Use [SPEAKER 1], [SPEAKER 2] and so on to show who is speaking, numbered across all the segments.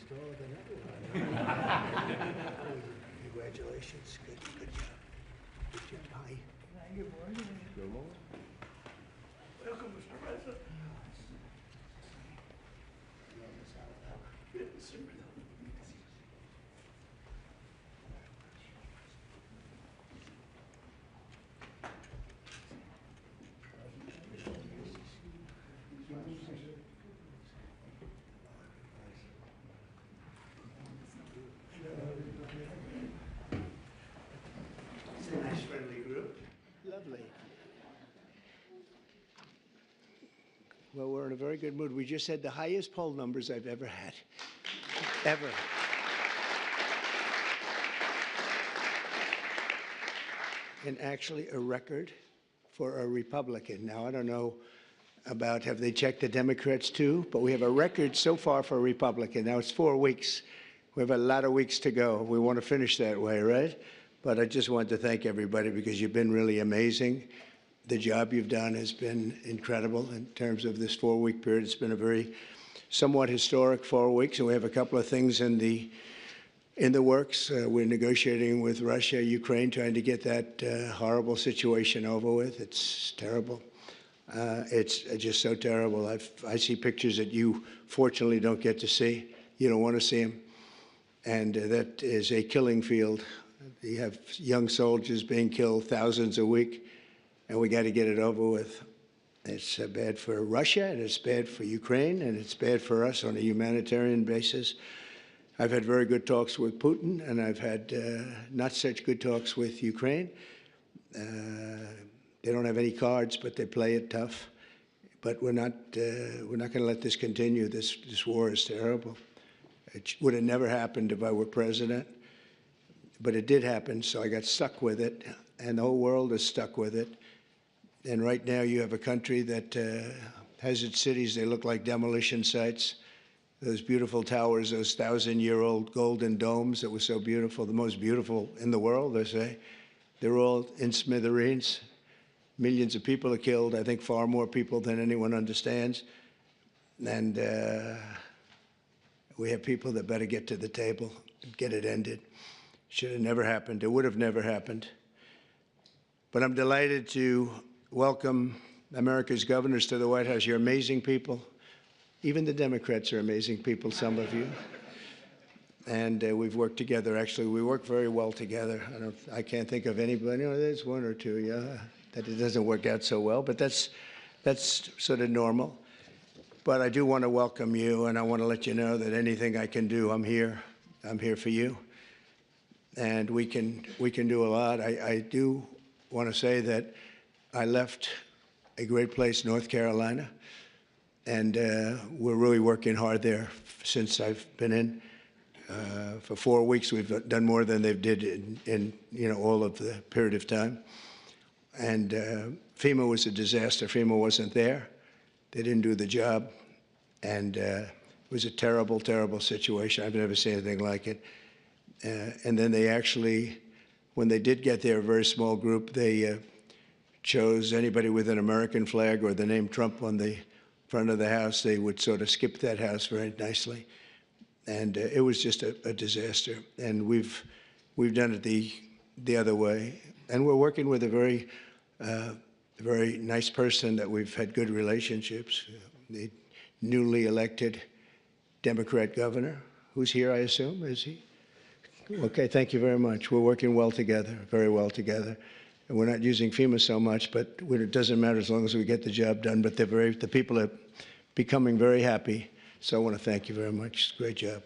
[SPEAKER 1] taller than everyone. Congratulations. Good job. Good job. Hi.
[SPEAKER 2] Good morning.
[SPEAKER 1] Good morning.
[SPEAKER 2] Welcome, Mr. President. Good to see you.
[SPEAKER 1] It's a nice, friendly group. Lovely. Well, we're in a very good mood. We just had the highest poll numbers I've ever had. Ever. And actually a record for a Republican. Now, I don't know about, have they checked the Democrats too? But we have a record so far for a Republican. Now it's 4 weeks. We have a lot of weeks to go. We want to finish that way, right? But I just want to thank everybody because you've been really amazing. The job you've done has been incredible in terms of this 4-week period. It's been a very somewhat historic 4 weeks, and we have a couple of things in the works. We're negotiating with Russia, Ukraine, trying to get that horrible situation over with. It's terrible. It's just so terrible. I see pictures that you fortunately don't get to see. You don't want to see them. And that is a killing field. You have young soldiers being killed, thousands a week, and we got to get it over with. It's bad for Russia, and it's bad for Ukraine, and it's bad for us on a humanitarian basis. I've had very good talks with Putin, and I've had not such good talks with Ukraine. They don't have any cards, but they play it tough. But we're not going to let this continue. This war is terrible. It would have never happened if I were president, but it did happen, so I got stuck with it, and the whole world is stuck with it. And right now you have a country that has its cities, they look like demolition sites. Those beautiful towers, those 1,000-year-old golden domes that were so beautiful, the most beautiful in the world, they say, they're all in smithereens. Millions of people are killed, I think far more people than anyone understands. And we have people that better get to the table and get it ended. Should have never happened. It would have never happened. But I'm delighted to welcome America's governors to the White House. You're amazing people. Even the Democrats are amazing people, some of you. And we've worked together. Actually, we work very well together. I can't think of anybody. There's one or two, yeah, that it doesn't work out so well. But that's sort of normal. But I do want to welcome you, and I want to let you know that anything I can do, I'm here. I'm here for you. And we can do a lot. I do want to say that I left a great place, North Carolina, and we're really working hard there since I've been in. For 4 weeks, we've done more than they've did in all of the period of time. And FEMA was a disaster. FEMA wasn't there. They didn't do the job, and it was a terrible, terrible situation. I've never seen anything like it. And then they actually, when they did get there, a very small group, they chose anybody with an American flag or the name Trump on the front of the house. They would sort of skip that house very nicely. And it was just a disaster. And we've done it the other way. And we're working with a very nice person that we've had good relationships, the newly elected Democrat governor, who's here, I assume, is he? Okay, thank you very much. We're working well together, very well together. And we're not using FEMA so much, but it doesn't matter as long as we get the job done. But the people are becoming very happy. So I want to thank you very much. Great job.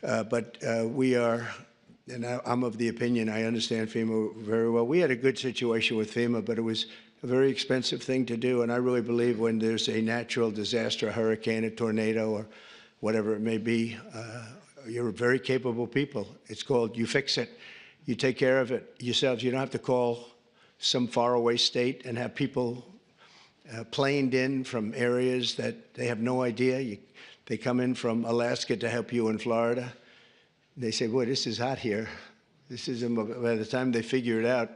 [SPEAKER 1] But we are, and I'm of the opinion, I understand FEMA very well. We had a good situation with FEMA, but it was a very expensive thing to do. And I really believe when there's a natural disaster, a hurricane, a tornado, or whatever it may be, you're very capable people. It's called you fix it. You take care of it yourselves. You don't have to call some faraway state and have people planed in from areas that they have no idea. They come in from Alaska to help you in Florida. They say, boy, this is hot here. This is, by the time they figure it out,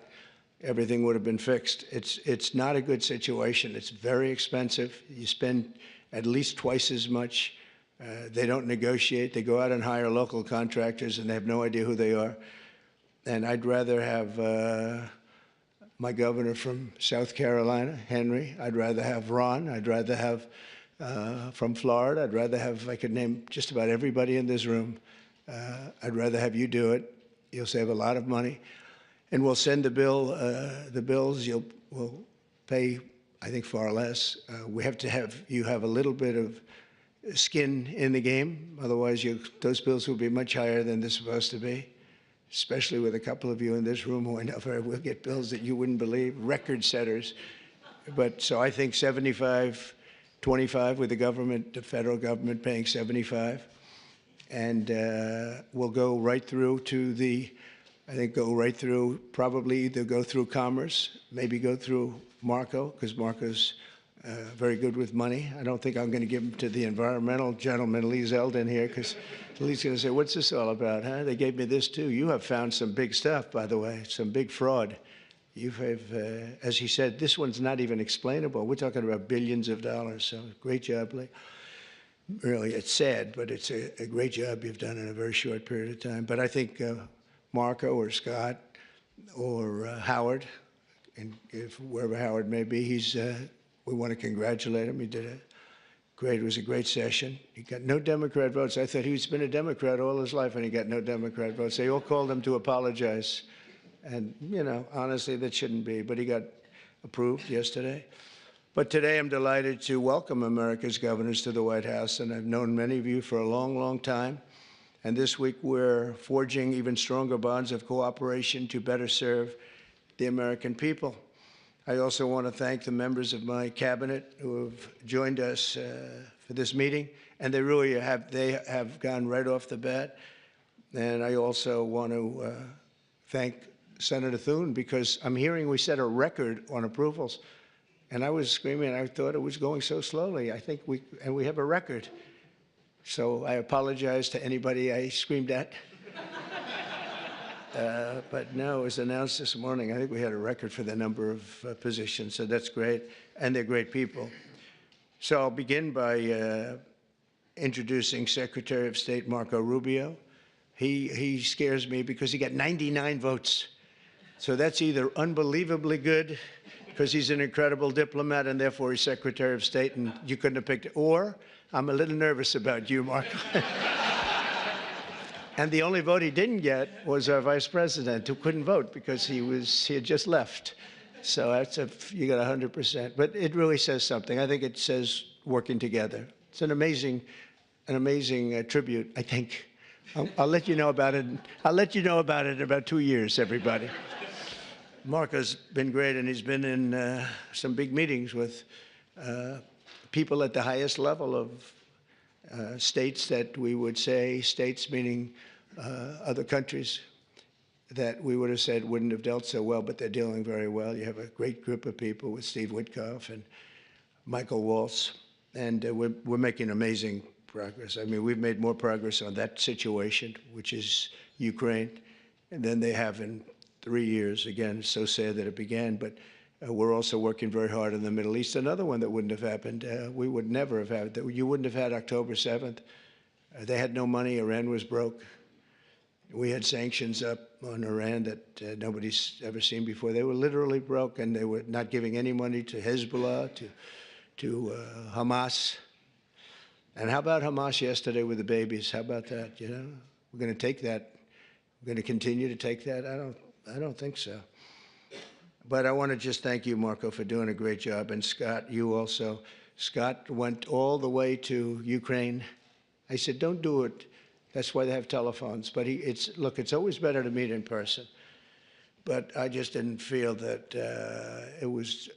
[SPEAKER 1] everything would have been fixed. It's not a good situation. It's very expensive. You spend at least twice as much They don't negotiate. They go out and hire local contractors, and they have no idea who they are. And I'd rather have my governor from South Carolina, Henry. I'd rather have Ron. I'd rather have from Florida. I'd rather have, I could name just about everybody in this room. I'd rather have you do it. You'll save a lot of money. And we'll send the bills. We'll pay, I think, far less. We have to have you have a little bit of skin in the game. Otherwise, those bills will be much higher than they're supposed to be, especially with a couple of you in this room who I know will get bills that you wouldn't believe, record setters. But so I think 75, 25 with the government, the federal government paying 75. And we'll go right through to probably either go through Commerce, maybe go through Marco, because Marco's very good with money. I don't think I'm going to give him to the environmental gentleman, Lee Zeldin here, because Lee's going to say, what's this all about, huh? They gave me this too. You have found some big stuff, by the way, some big fraud. You have, as he said, this one's not even explainable. We're talking about billions of dollars, so great job, Lee. Really, it's sad, but it's a great job you've done in a very short period of time. But I think Marco or Scott or Howard, and wherever Howard may be, we want to congratulate him. He did it was a great session. He got no Democrat votes. I thought he's been a Democrat all his life, and he got no Democrat votes. They all called him to apologize. And, honestly, that shouldn't be. But he got approved yesterday. But today I'm delighted to welcome America's governors to the White House, and I've known many of you for a long, long time. And this week we're forging even stronger bonds of cooperation to better serve the American people. I also want to thank the members of my cabinet who have joined us for this meeting, and they really have gone right off the bat. And I also want to thank Senator Thune, because I'm hearing we set a record on approvals. And I was screaming, I thought it was going so slowly. I think we have a record. So I apologize to anybody I screamed at. But no, it was announced this morning. I think we had a record for the number of positions, so that's great. And they're great people. So I'll begin by introducing Secretary of State Marco Rubio. He scares me because he got 99 votes. So that's either unbelievably good, because he's an incredible diplomat and therefore he's Secretary of State and you couldn't have picked it, or I'm a little nervous about you, Marco. And the only vote he didn't get was our Vice President, who couldn't vote because he had just left. So you got 100%. But it really says something. I think it says working together. It's an amazing tribute, I think. I'll let you know about it. I'll let you know about it in about 2 years, everybody. Marco's been great, and he's been in some big meetings with people at the highest level of states that we would say, states meaning other countries that we would have said wouldn't have dealt so well, but they're dealing very well. You have a great group of people with Steve Witkoff and Michael Waltz, and we're making amazing progress. I mean, we've made more progress on that situation, which is Ukraine, than they have in 3 years. Again, it's so sad that it began, but we're also working very hard in the Middle East. Another one that wouldn't have happened, we would never have had, that you wouldn't have had October 7th. They had no money. Iran was broke. We had sanctions up on Iran that nobody's ever seen before. They were literally broke, and they were not giving any money to Hezbollah, to Hamas. And how about Hamas yesterday with the babies? How about that? We're going to take that. We're going to continue to take that. I don't think so. But I want to just thank you, Marco, for doing a great job. And Scott, you also. Scott went all the way to Ukraine. I said, don't do it. That's why they have telephones. But look, it's always better to meet in person. But I just didn't feel that it was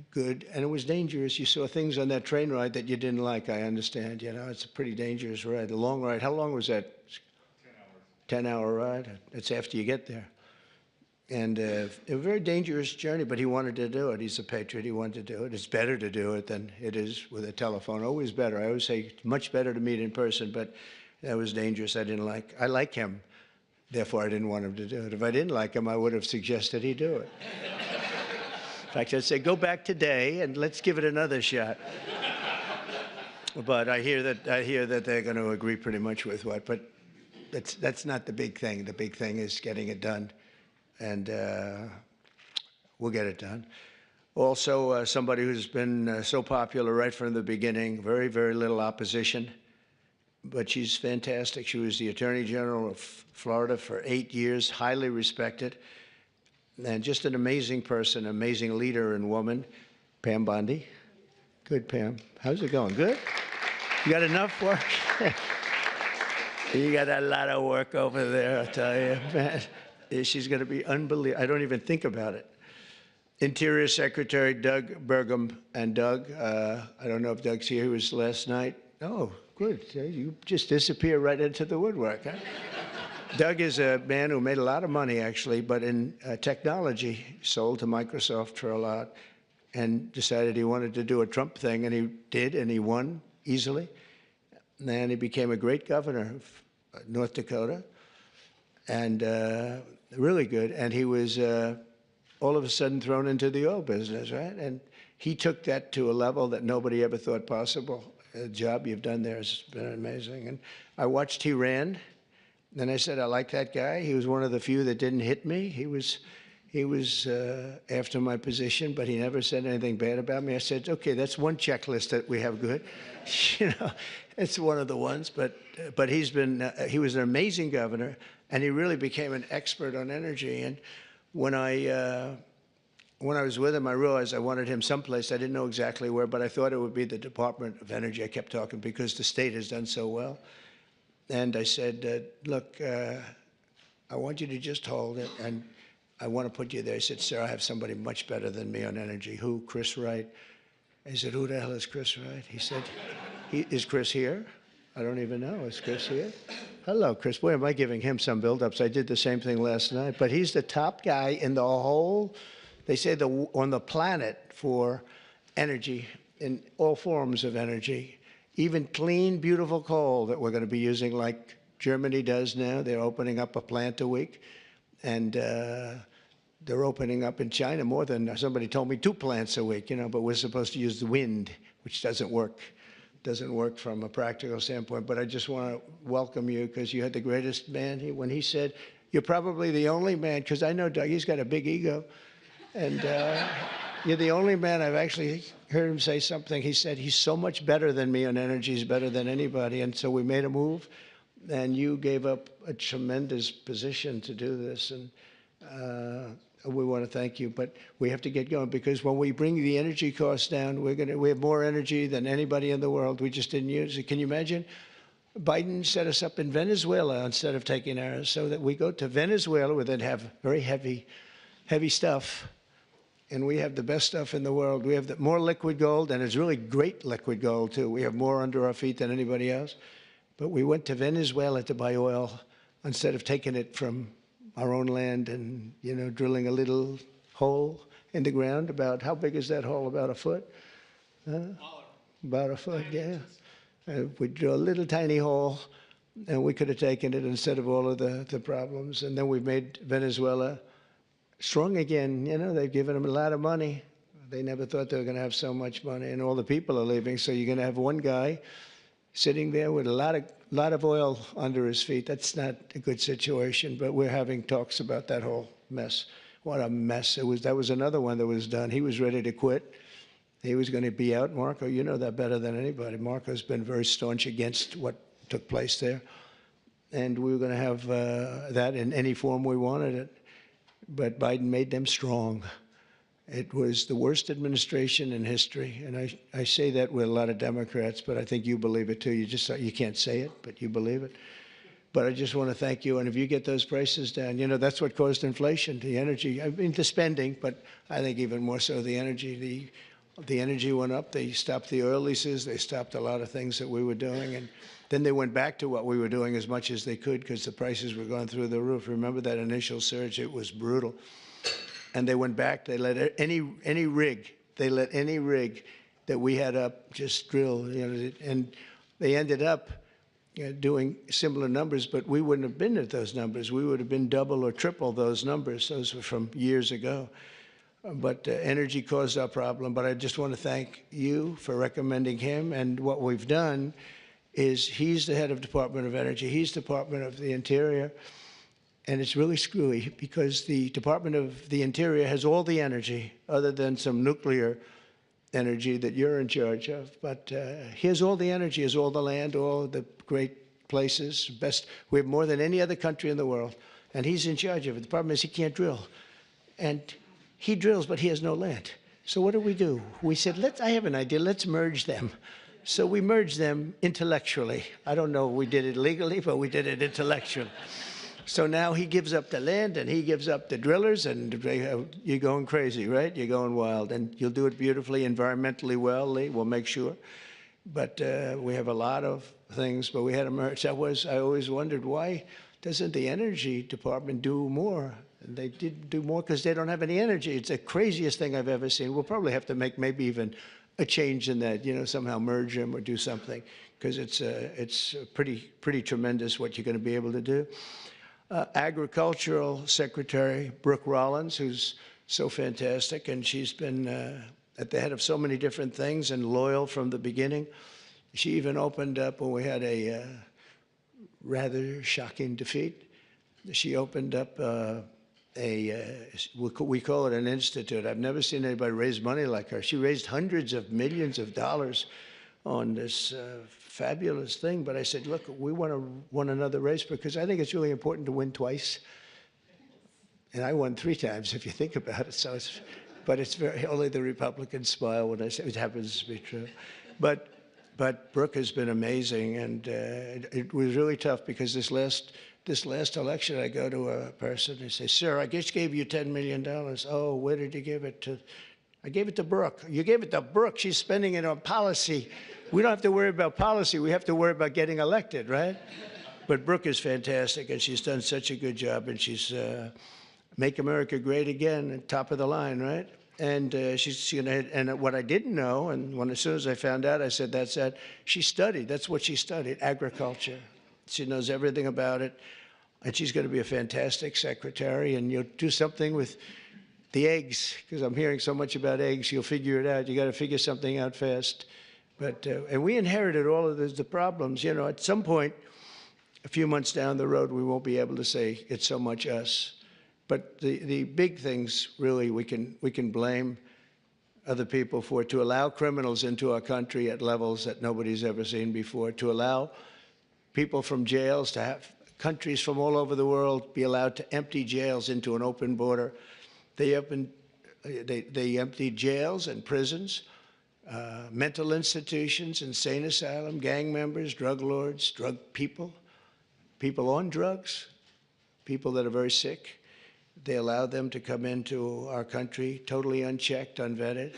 [SPEAKER 1] good. And it was dangerous. You saw things on that train ride that you didn't like, I understand. It's a pretty dangerous ride, a long ride. How long was that? 10 hours. 10-hour ride? That's after you get there. And a very dangerous journey, but he wanted to do it. He's a patriot. He wanted to do it. It's better to do it than it is with a telephone. Always better. I always say it's much better to meet in person, but that was dangerous. I like him. Therefore, I didn't want him to do it. If I didn't like him, I would have suggested he do it. In fact, I'd say, go back today and let's give it another shot. But I hear that they're going to agree pretty much with what. But that's not the big thing. The big thing is getting it done, and we'll get it done. Also, somebody who's been so popular right from the beginning, very, very little opposition, but she's fantastic. She was the Attorney General of Florida for 8 years, highly respected, and just an amazing person, amazing leader and woman, Pam Bondi. Good, Pam. How's it going? Good? You got enough work? You got a lot of work over there, I tell you, man. She's going to be unbelievable. I don't even think about it. Interior Secretary Doug Burgum. And Doug, I don't know if Doug's here. He was last night. Oh, good. You just disappear right into the woodwork, huh? Doug is a man who made a lot of money, actually, but in technology, sold to Microsoft for a lot, and decided he wanted to do a Trump thing, and he did, and he won easily. And he became a great governor of North Dakota, and really good. And he was all of a sudden thrown into the oil business, right? And he took that to a level that nobody ever thought possible. The job you've done there has been amazing. And I watched he ran. Then I said, I like that guy. He was one of the few that didn't hit me. He was after my position, but he never said anything bad about me. I said, okay, that's one checklist that we have good. You know, it's one of the ones. But he was an amazing governor, and he really became an expert on energy. And when I was with him, I realized I wanted him someplace. I didn't know exactly where, but I thought it would be the Department of Energy. I kept talking because the state has done so well. And I said, look, I want you to just hold it, and I want to put you there. He said, sir, I have somebody much better than me on energy. Who? Chris Wright. I said, who the hell is Chris Wright? He said, is Chris here? I don't even know. Is Chris here? Hello, Chris. Boy, am I giving him some build-ups. I did the same thing last night. But he's the top guy in the whole, they say, on the planet for energy, in all forms of energy. Even clean, beautiful coal that we're going to be using like Germany does now. They're opening up a plant a week. And they're opening up in China more than, somebody told me, 2 plants a week, you know, but we're supposed to use the wind, which doesn't work. Doesn't work from a practical standpoint. But I just want to welcome you because you had the greatest man. When he said, you're probably the only man, because I know Doug, he's got a big ego. And you're the only man I've actually heard him say something. He said, he's so much better than me on energy. He's better than anybody. And so we made a move, and you gave up a tremendous position to do this. And we want to thank you. But we have to get going because when we bring the energy costs down, we have more energy than anybody in the world. We just didn't use it. Can you imagine? Biden set us up in Venezuela instead of taking ours so that we go to Venezuela where they'd have very heavy stuff. And we have the best stuff in the world. We have more liquid gold, and it's really great liquid gold, too. We have more under our feet than anybody else. But we went to Venezuela to buy oil instead of taking it from our own land and, you know, drilling a little hole in the ground. About, how big is that hole? About a foot? About a foot, yeah. We drill a little tiny hole, and we could have taken it instead of all of the problems. And then we've made Venezuela strong again. You know, they've given them a lot of money. They never thought they were going to have so much money, and all the people are leaving. So you're going to have one guy sitting there with a lot of oil under his feet. That's not a good situation, but we're having talks about that whole mess. What a mess it was. That was another one that was done. He was ready to quit. He was going to be out. Marco, you know that better than anybody. Marco's been very staunch against what took place there. And we were going to have that in any form we wanted it. But Biden made them strong. It was the worst administration in history. And I say that with a lot of Democrats, but I think you believe it too. You can't say it, but you believe it. But I just want to thank you. And if you get those prices down, you know, that's what caused inflation, the energy. I mean, the spending, but I think even more so the energy. The energy went up. They stopped the oil leases. They stopped a lot of things that we were doing. And then they went back to what we were doing as much as they could because the prices were going through the roof. Remember that initial surge? It was brutal. And they went back. They let any rig that we had up just drill. You know, and they ended up doing similar numbers, but we wouldn't have been at those numbers. We would have been double or triple those numbers. Those were from years ago. but energy caused our problem. But I just want to thank you for recommending him. And what we've done is he's the head of Department of Energy. He's Department of the Interior. And it's really screwy because the Department of the Interior has all the energy other than some nuclear energy that you're in charge of. But he has all the energy, has all the land, all the great places, best. We have more than any other country in the world. And he's in charge of it. The problem is he can't drill. And he drills, but he has no land. So what do? We said, I have an idea, let's merge them. So we merged them intellectually. I don't know if we did it legally, but we did it intellectually. So now he gives up the land and he gives up the drillers, and you're going crazy, right? You're going wild. And you'll do it beautifully, environmentally well, Lee, we'll make sure. But we have a lot of things, but we had to merge. I always wondered, why doesn't the Energy Department do more? And they did do more because they don't have any energy. It's the craziest thing I've ever seen. We'll probably have to make maybe even a change in that, somehow merge them or do something, because it's pretty tremendous what you're going to be able to do. Agricultural Secretary Brooke Rollins, who's so fantastic, and she's been at the head of so many different things and loyal from the beginning. She even opened up when we had a rather shocking defeat. She opened up we call it an institute. I've never seen anybody raise money like her. She raised hundreds of millions of dollars on this fabulous thing. But I said, look, we want to win another race because I think it's really important to win twice. And I won 3 times, if you think about it. So but it's only the Republicans smile when I say it happens to be true. But Brooke has been amazing, and it was really tough because this last election, I go to a person and say, sir, I just gave you $10 million. Oh, where did you give it to? I gave it to Brooke. You gave it to Brooke. She's spending it on policy. We don't have to worry about policy. We have to worry about getting elected, right? But Brooke is fantastic, and she's done such a good job, and she's make America great again, top of the line, right? And she's going to, and what I didn't know, and as soon as I found out, I said, that's that. She studied, that's what she studied, agriculture. She knows everything about it, and she's going to be a fantastic secretary, and you'll do something with the eggs, because I'm hearing so much about eggs. You'll figure it out. You got to figure something out fast. But and we inherited all of the problems. At some point, a few months down the road, we won't be able to say it's so much us. But the big things, really, we can blame other people for, to allow criminals into our country at levels that nobody's ever seen before, to allow people from jails, to have countries from all over the world be allowed to empty jails into an open border. They emptied jails and prisons, mental institutions, insane asylum, gang members, drug lords, drug people on drugs, people that are very sick. They allowed them to come into our country totally unchecked, unvetted.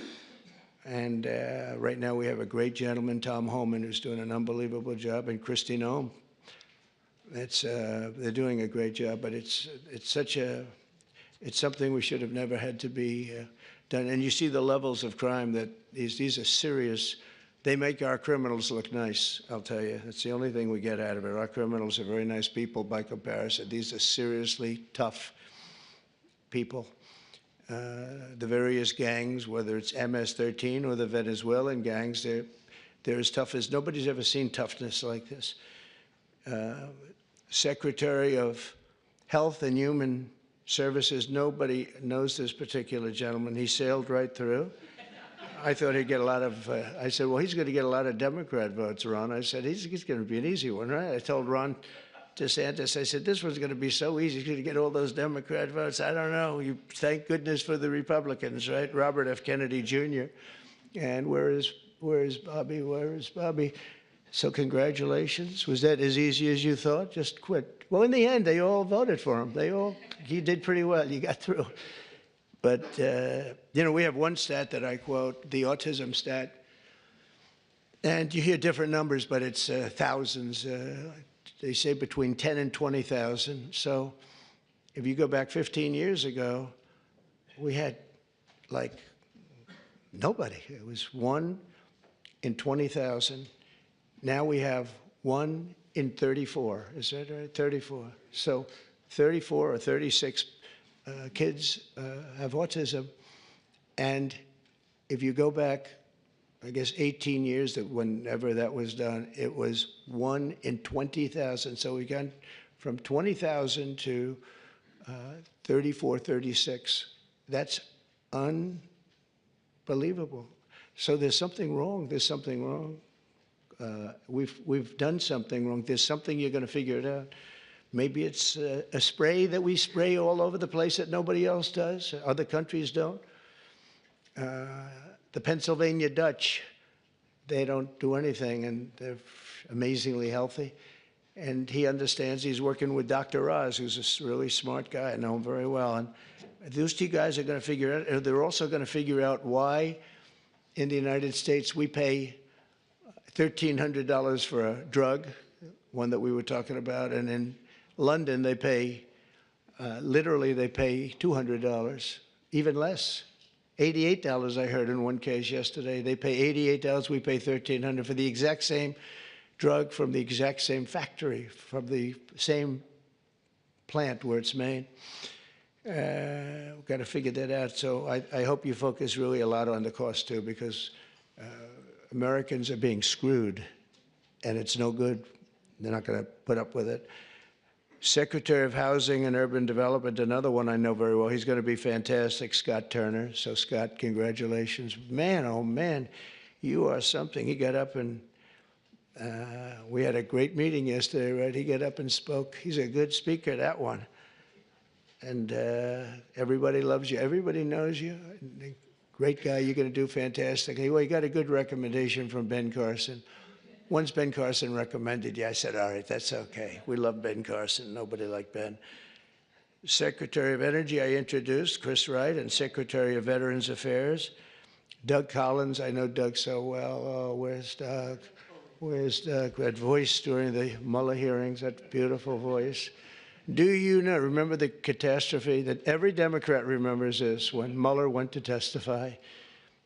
[SPEAKER 1] And right now we have a great gentleman, Tom Homan, who's doing an unbelievable job, and Christy Noem. They're doing a great job, but it's something we should have never had to be done. And you see the levels of crime that these are serious. They make our criminals look nice, I'll tell you. That's the only thing we get out of it. Our criminals are very nice people by comparison. These are seriously tough people. The various gangs, whether it's MS-13 or the Venezuelan gangs, they're as tough as nobody's ever seen toughness like this. Secretary of Health and Human Services, nobody knows this particular gentleman. He sailed right through. I thought he'd get a lot of, I said, well, he's going to get a lot of Democrat votes, Ron. I said, he's going to be an easy one, right? I told Ron DeSantis, I said, this one's going to be so easy. He's going to get all those Democrat votes. I don't know. You thank goodness for the Republicans, right? Robert F. Kennedy Jr. And where is Bobby? Where is Bobby? So congratulations. Was that as easy as you thought? Just quit. Well, in the end, they all voted for him. He did pretty well. You got through. But, we have one stat that I quote, the autism stat. And you hear different numbers, but it's thousands. They say between 10 and 20,000. So if you go back 15 years ago, we had like nobody. It was 1 in 20,000. Now we have 1 in 34. Is that right? 34. So 34 or 36 kids have autism. And if you go back, I guess 18 years, that whenever that was done, it was 1 in 20,000. So we got from 20,000 to 34, 36. That's unbelievable. So there's something wrong. There's something wrong. We've done something wrong. There's something, you're going to figure it out. Maybe it's a spray that we spray all over the place that nobody else does. Other countries don't. The Pennsylvania Dutch, they don't do anything, and they're amazingly healthy. And he understands. He's working with Dr. Oz, who's a really smart guy. I know him very well. And those two guys are going to figure it out. They're also going to figure out why in the United States we pay $1,300 for a drug, one that we were talking about, and in London they pay, literally they pay $200, even less. $88 I heard in one case yesterday. They pay $88, we pay $1,300 for the exact same drug from the exact same factory, from the same plant where it's made. We've got to figure that out. So I hope you focus really a lot on the cost too, because Americans are being screwed, and it's no good. They're not going to put up with it. Secretary of Housing and Urban Development, another one I know very well. He's going to be fantastic, Scott Turner. So, Scott, congratulations. Man, oh, man, you are something. He got up and we had a great meeting yesterday, right? He got up and spoke. He's a good speaker, that one. And everybody loves you. Everybody knows you. Great guy. You're going to do fantastically. Well, you got a good recommendation from Ben Carson. Once Ben Carson recommended you, I said, all right, that's okay. We love Ben Carson. Nobody like Ben. Secretary of Energy, I introduced, Chris Wright, and Secretary of Veterans Affairs, Doug Collins. I know Doug so well. Oh, where's Doug? Where's Doug? That voice during the Mueller hearings, that beautiful voice. Do you know, remember the catastrophe that every Democrat remembers this, when Mueller went to testify?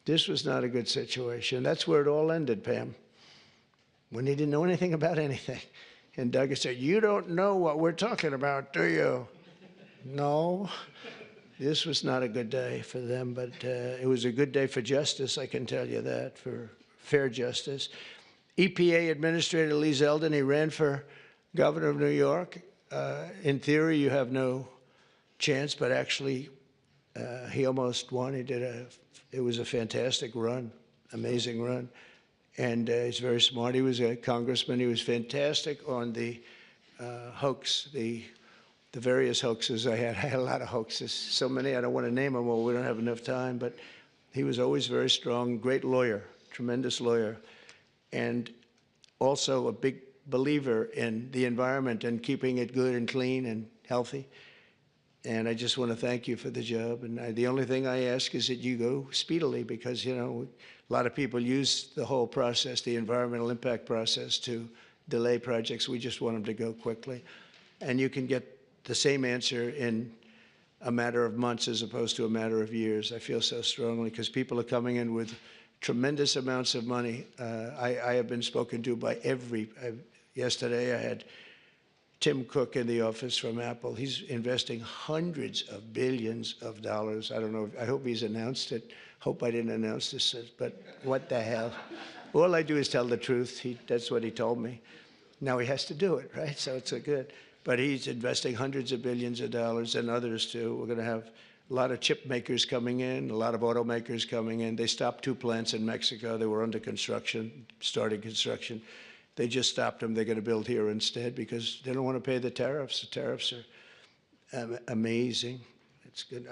[SPEAKER 1] This was not a good situation. That's where it all ended, Pam, when he didn't know anything about anything. And Doug said, you don't know what we're talking about, do you? No. This was not a good day for them, but it was a good day for justice, I can tell you that, for fair justice. EPA Administrator Lee Zeldin, he ran for governor of New York. In theory, you have no chance, but actually, he almost won. It was a fantastic run, amazing run. And he's very smart. He was a congressman. He was fantastic on the hoax, the various hoaxes I had. I had a lot of hoaxes, so many I don't want to name them all. We don't have enough time. But he was always very strong, great lawyer, tremendous lawyer, and also a big believer in the environment and keeping it good and clean and healthy. And I just want to thank you for the job. And the only thing I ask is that you go speedily, because, you know, a lot of people use the whole process, the environmental impact process, to delay projects. We just want them to go quickly. And you can get the same answer in a matter of months as opposed to a matter of years. I feel so strongly, because people are coming in with tremendous amounts of money. I have been spoken to by yesterday I had Tim Cook in the office from Apple. He's investing hundreds of billions of dollars. I don't know, I hope he's announced it. Hope I didn't announce this, but what the hell? All I do is tell the truth. That's what he told me. Now he has to do it, right? So it's a good. But he's investing hundreds of billions of dollars, and others too. We're going to have a lot of chip makers coming in, a lot of automakers coming in. They stopped 2 plants in Mexico. They were under construction, starting construction. They just stopped them. They're going to build here instead because they don't want to pay the tariffs. The tariffs are amazing. It's good.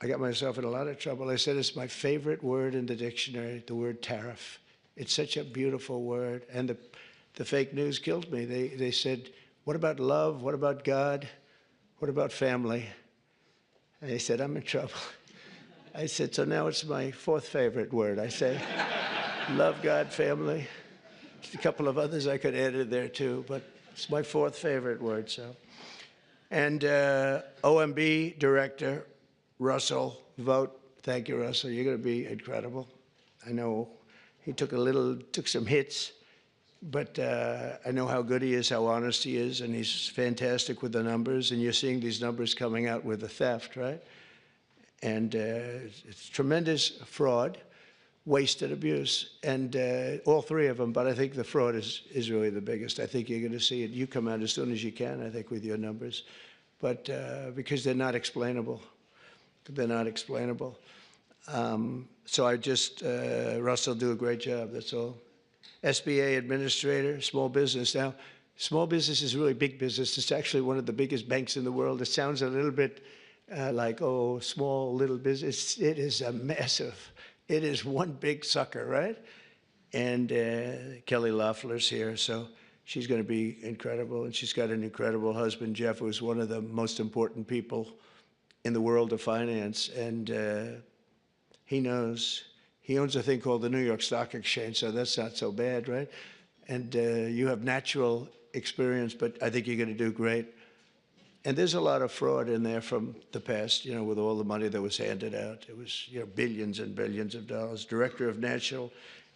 [SPEAKER 1] I got myself in a lot of trouble. I said it's my favorite word in the dictionary, the word tariff. It's such a beautiful word. And the fake news killed me. They said, what about love? What about God? What about family? And I said, I'm in trouble. I said, so now it's my 4th favorite word. I say, love, God, family. A couple of others I could add in there too, but it's my 4th favorite word. So, and OMB Director Russell Vogt, thank you, Russell. You're going to be incredible. I know he took some hits, but I know how good he is, how honest he is, and he's fantastic with the numbers. And you're seeing these numbers coming out with the theft, right? And it's tremendous fraud, waste, and abuse. And all three of them, but I think the fraud is really the biggest. I think you're going to see it. You come out as soon as you can, I think, with your numbers. But because they're not explainable. They're not explainable. So I just, Russell, do a great job, that's all. SBA administrator, small business. Now, small business is really big business. It's actually one of the biggest banks in the world. It sounds a little bit like, oh, small, little business. It is a massive, it is one big sucker, right? And Kelly Loeffler's here, so she's going to be incredible. And she's got an incredible husband, Jeff, who's one of the most important people in the world of finance. And he knows. He owns a thing called the New York Stock Exchange, so that's not so bad, right? And you have natural experience, but I think you're going to do great. And there's a lot of fraud in there from the past, you know, with all the money that was handed out. It was, you know, billions and billions of dollars. Director of National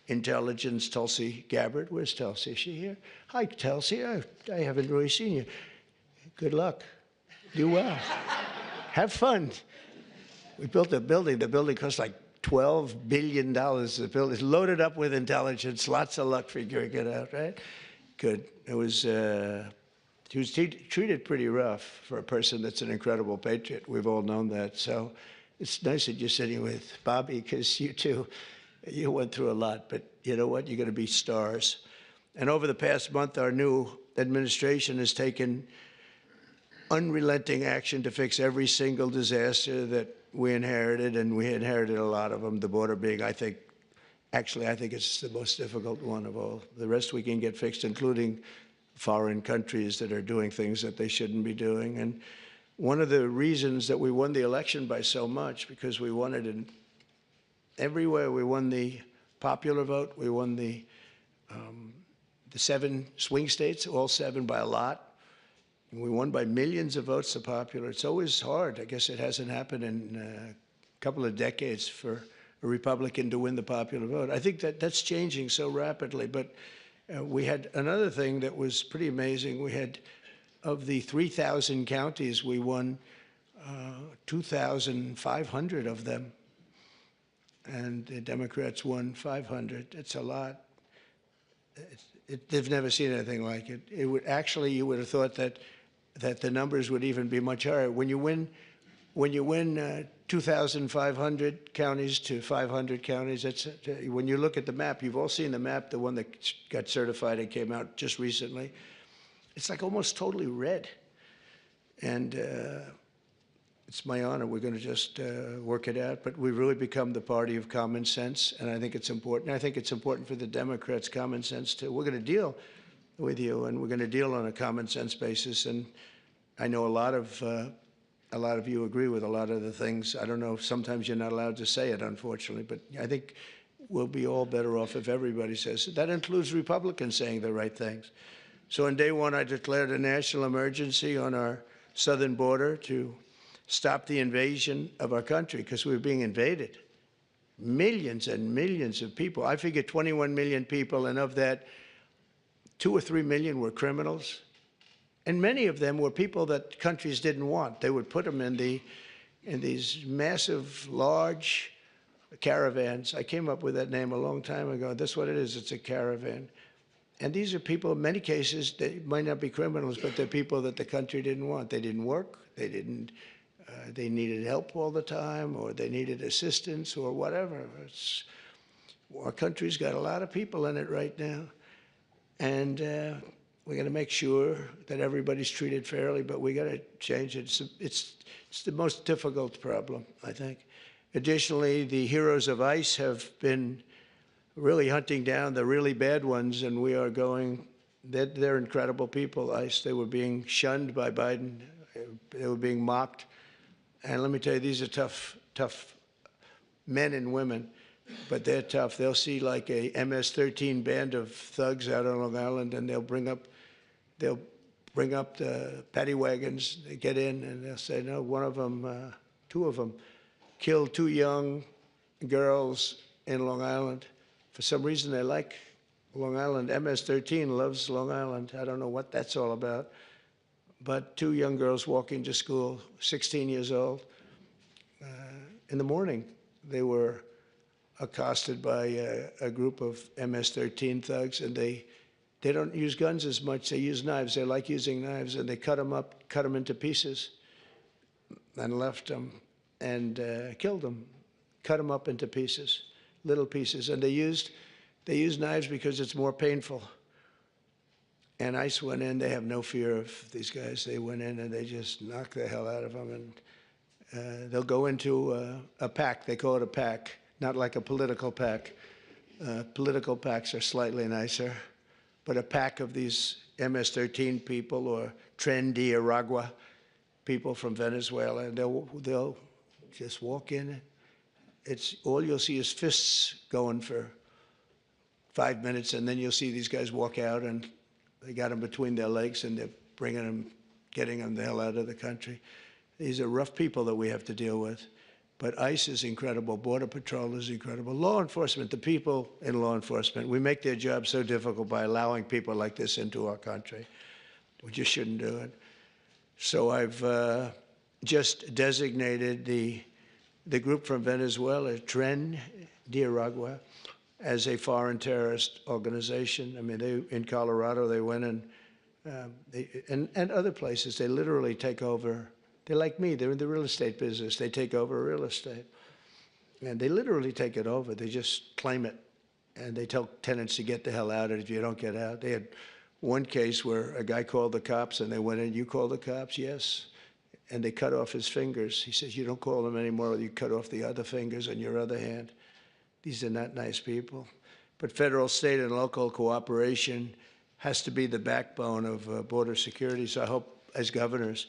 [SPEAKER 1] Intelligence, Tulsi Gabbard. Where's Tulsi? Is she here? Hi, Tulsi. I haven't really seen you. Good luck. Do well. Have fun. We built a building. The building cost like $12 billion. The building is loaded up with intelligence. Lots of luck figuring it out, right? Good. It was, he was treated pretty rough for a person that's an incredible patriot. We've all known that. So it's nice that you're sitting with Bobby, because you too, you went through a lot. But you know what? You're going to be stars. And over the past month, our new administration has taken unrelenting action to fix every single disaster that we inherited, and we inherited a lot of them, the border being, I think it's the most difficult one of all. The rest we can get fixed, including foreign countries that are doing things that they shouldn't be doing. And one of the reasons that we won the election by so much, because we won it in everywhere. We won the popular vote. We won the 7 swing states, all 7 by a lot. We won by millions of votes, the popular. It's always hard. I guess it hasn't happened in a couple of decades for a Republican to win the popular vote. I think that that's changing so rapidly. But we had another thing that was pretty amazing. We had, of the 3,000 counties, we won 2,500 of them. And the Democrats won 500. It's a lot. They've never seen anything like it. It would actually, you would have thought that the numbers would even be much higher. When you win 2,500 counties to 500 counties, that's, when you look at the map, you've all seen the map, the one that got certified and came out just recently. It's like almost totally red. And it's my honor. We're going to just work it out. But we've really become the party of common sense, and I think it's important. I think it's important for the Democrats' common sense, too. We're going to deal with you, and we're going to deal on a common sense basis. And I know a lot of you agree with a lot of the things. I don't know, sometimes you're not allowed to say it, unfortunately, but I think we'll be all better off if everybody says it. That includes Republicans saying the right things. So on day one, I declared a national emergency on our southern border to stop the invasion of our country, because we were being invaded. Millions and millions of people. I figure 21 million people, and of that, 2 or 3 million were criminals. And many of them were people that countries didn't want. They would put them in these massive, large caravans. I came up with that name a long time ago. That's what it is. It's a caravan. And these are people, in many cases, they might not be criminals, but they're people that the country didn't want. They didn't work. They didn't. They needed help all the time, or they needed assistance, or whatever. Our country's got a lot of people in it right now. And we're going to make sure that everybody's treated fairly, but we got to change it. It's the most difficult problem, I think. Additionally, the heroes of ICE have been really hunting down the really bad ones, and we are going, they're incredible people, ICE. They were being shunned by Biden. They were being mocked. And let me tell you, these are tough men and women. But they're tough. They'll see like a MS-13 band of thugs out on Long Island, and they'll bring up the paddy wagons. They get in, and they'll say, no, one of them, 2 of them, killed 2 young girls in Long Island. For some reason, they like Long Island. MS-13 loves Long Island. I don't know what that's all about. But 2 young girls walking to school, 16 years old. in the morning, they were accosted by a group of MS-13 thugs, and they don't use guns as much. They use knives. They like using knives, and they cut them up, cut them into pieces, and left them and killed them, cut them up into pieces, little pieces. And they used knives because it's more painful. And ICE went in. They have no fear of these guys. They went in and they just knocked the hell out of them. And they'll go into a pack. They call it a pack, not like a political pack. Political packs are slightly nicer. But a pack of these MS-13 people or Deregulation people from Venezuela, and they'll just walk in. It's all you'll see is fists going for 5 minutes, and then you'll see these guys walk out, and they got them between their legs, and they're bringing them, getting them the hell out of the country. These are rough people that we have to deal with. But ICE is incredible. Border Patrol is incredible. Law enforcement, the people in law enforcement, we make their job so difficult by allowing people like this into our country. We just shouldn't do it. So I've just designated the group from Venezuela, Deregulation, as a foreign terrorist organization. I mean, in Colorado, they went and other places, they literally take over. They're like me. They're in the real estate business. They take over real estate. And they literally take it over. They just claim it. And they tell tenants to get the hell out if you don't get out. They had one case where a guy called the cops, and they went in, "You call the cops?" "Yes." And they cut off his fingers. He says, "You don't call them anymore. You cut off the other fingers on your other hand." These are not nice people. But federal, state, and local cooperation has to be the backbone of border security. So I hope, as governors,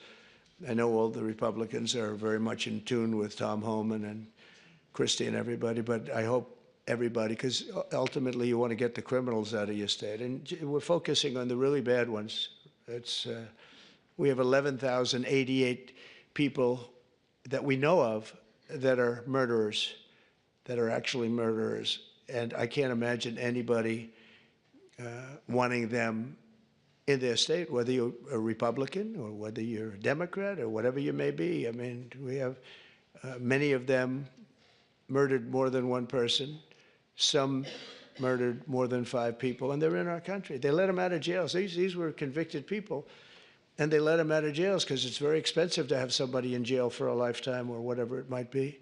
[SPEAKER 1] I know all the Republicans are very much in tune with Tom Homan and Christie and everybody, but I hope everybody, because ultimately you want to get the criminals out of your state. And we're focusing on the really bad ones. We have 11,088 people that we know of that are murderers, that are actually murderers. And I can't imagine anybody wanting them in their state, whether you're a Republican or whether you're a Democrat or whatever you may be. I mean, we have many of them murdered more than one person, some murdered more than 5 people, and they're in our country. They let them out of jails. These were convicted people, and they let them out of jails because it's very expensive to have somebody in jail for a lifetime or whatever it might be.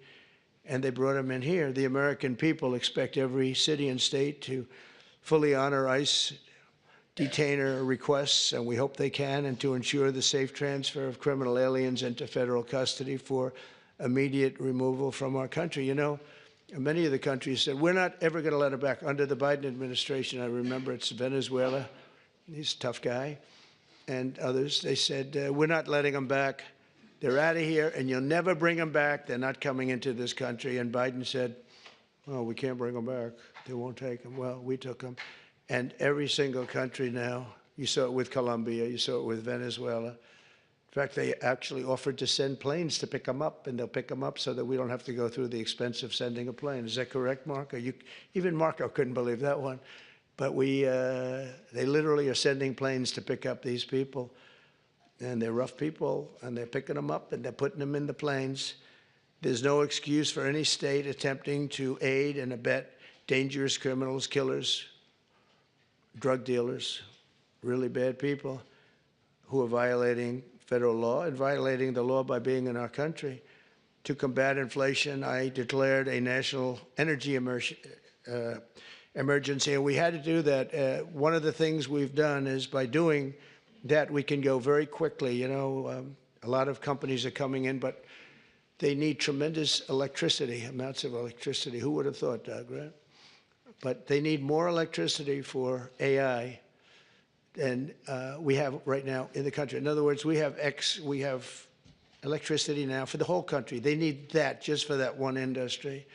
[SPEAKER 1] And they brought them in here. The American people expect every city and state to fully honor ICE detainer requests, and we hope they can, and to ensure the safe transfer of criminal aliens into federal custody for immediate removal from our country. You know, many of the countries said, "We're not ever going to let them back." Under the Biden administration, I remember it's Venezuela, he's a tough guy, and others, they said, "We're not letting them back. They're out of here, and you'll never bring them back. They're not coming into this country." And Biden said, "Well, we can't bring them back. They won't take them." Well, we took them. And every single country now, you saw it with Colombia, you saw it with Venezuela. In fact, they actually offered to send planes to pick them up, and they'll pick them up so that we don't have to go through the expense of sending a plane. Is that correct, Marco? Even Marco couldn't believe that one. But they literally are sending planes to pick up these people. And they're rough people, and they're picking them up, and they're putting them in the planes. There's no excuse for any state attempting to aid and abet dangerous criminals, killers, drug dealers, really bad people who are violating federal law and violating the law by being in our country. To combat inflation, I declared a national energy emergency, and we had to do that. One of the things we've done is by doing that, we can go very quickly. You know, a lot of companies are coming in, but they need tremendous amounts of electricity. Who would have thought, Doug, right? But they need more electricity for AI than we have right now in the country. In other words, we have electricity now for the whole country. They need that just for that one industry.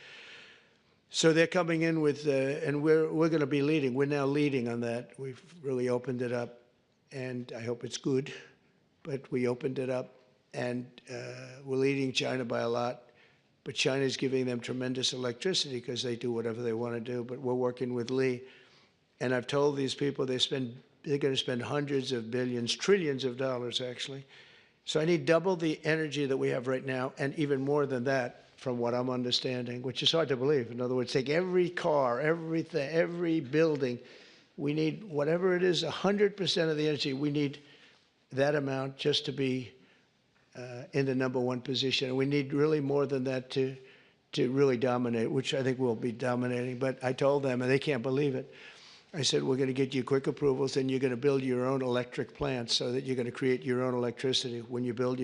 [SPEAKER 1] So they're coming in with, and we're going to be leading. We're now leading on that. We've really opened it up, and I hope it's good. But we opened it up, and we're leading China by a lot. But China's giving them tremendous electricity because they do whatever they want to do. But we're working with Lee. And I've told these people they're going to spend hundreds of billions, trillions of dollars, actually. So I need double the energy that we have right now, and even more than that, from what I'm understanding, which is hard to believe. In other words, take every car, everything, every building. We need, whatever it is, 100% of the energy. We need that amount just to be in the #1 position. And we need really more than that to really dominate, which I think we'll be dominating. But I told them, and they can't believe it, I said, we're going to get you quick approvals, and you're going to build your own electric plant so that you're going to create your own electricity when you build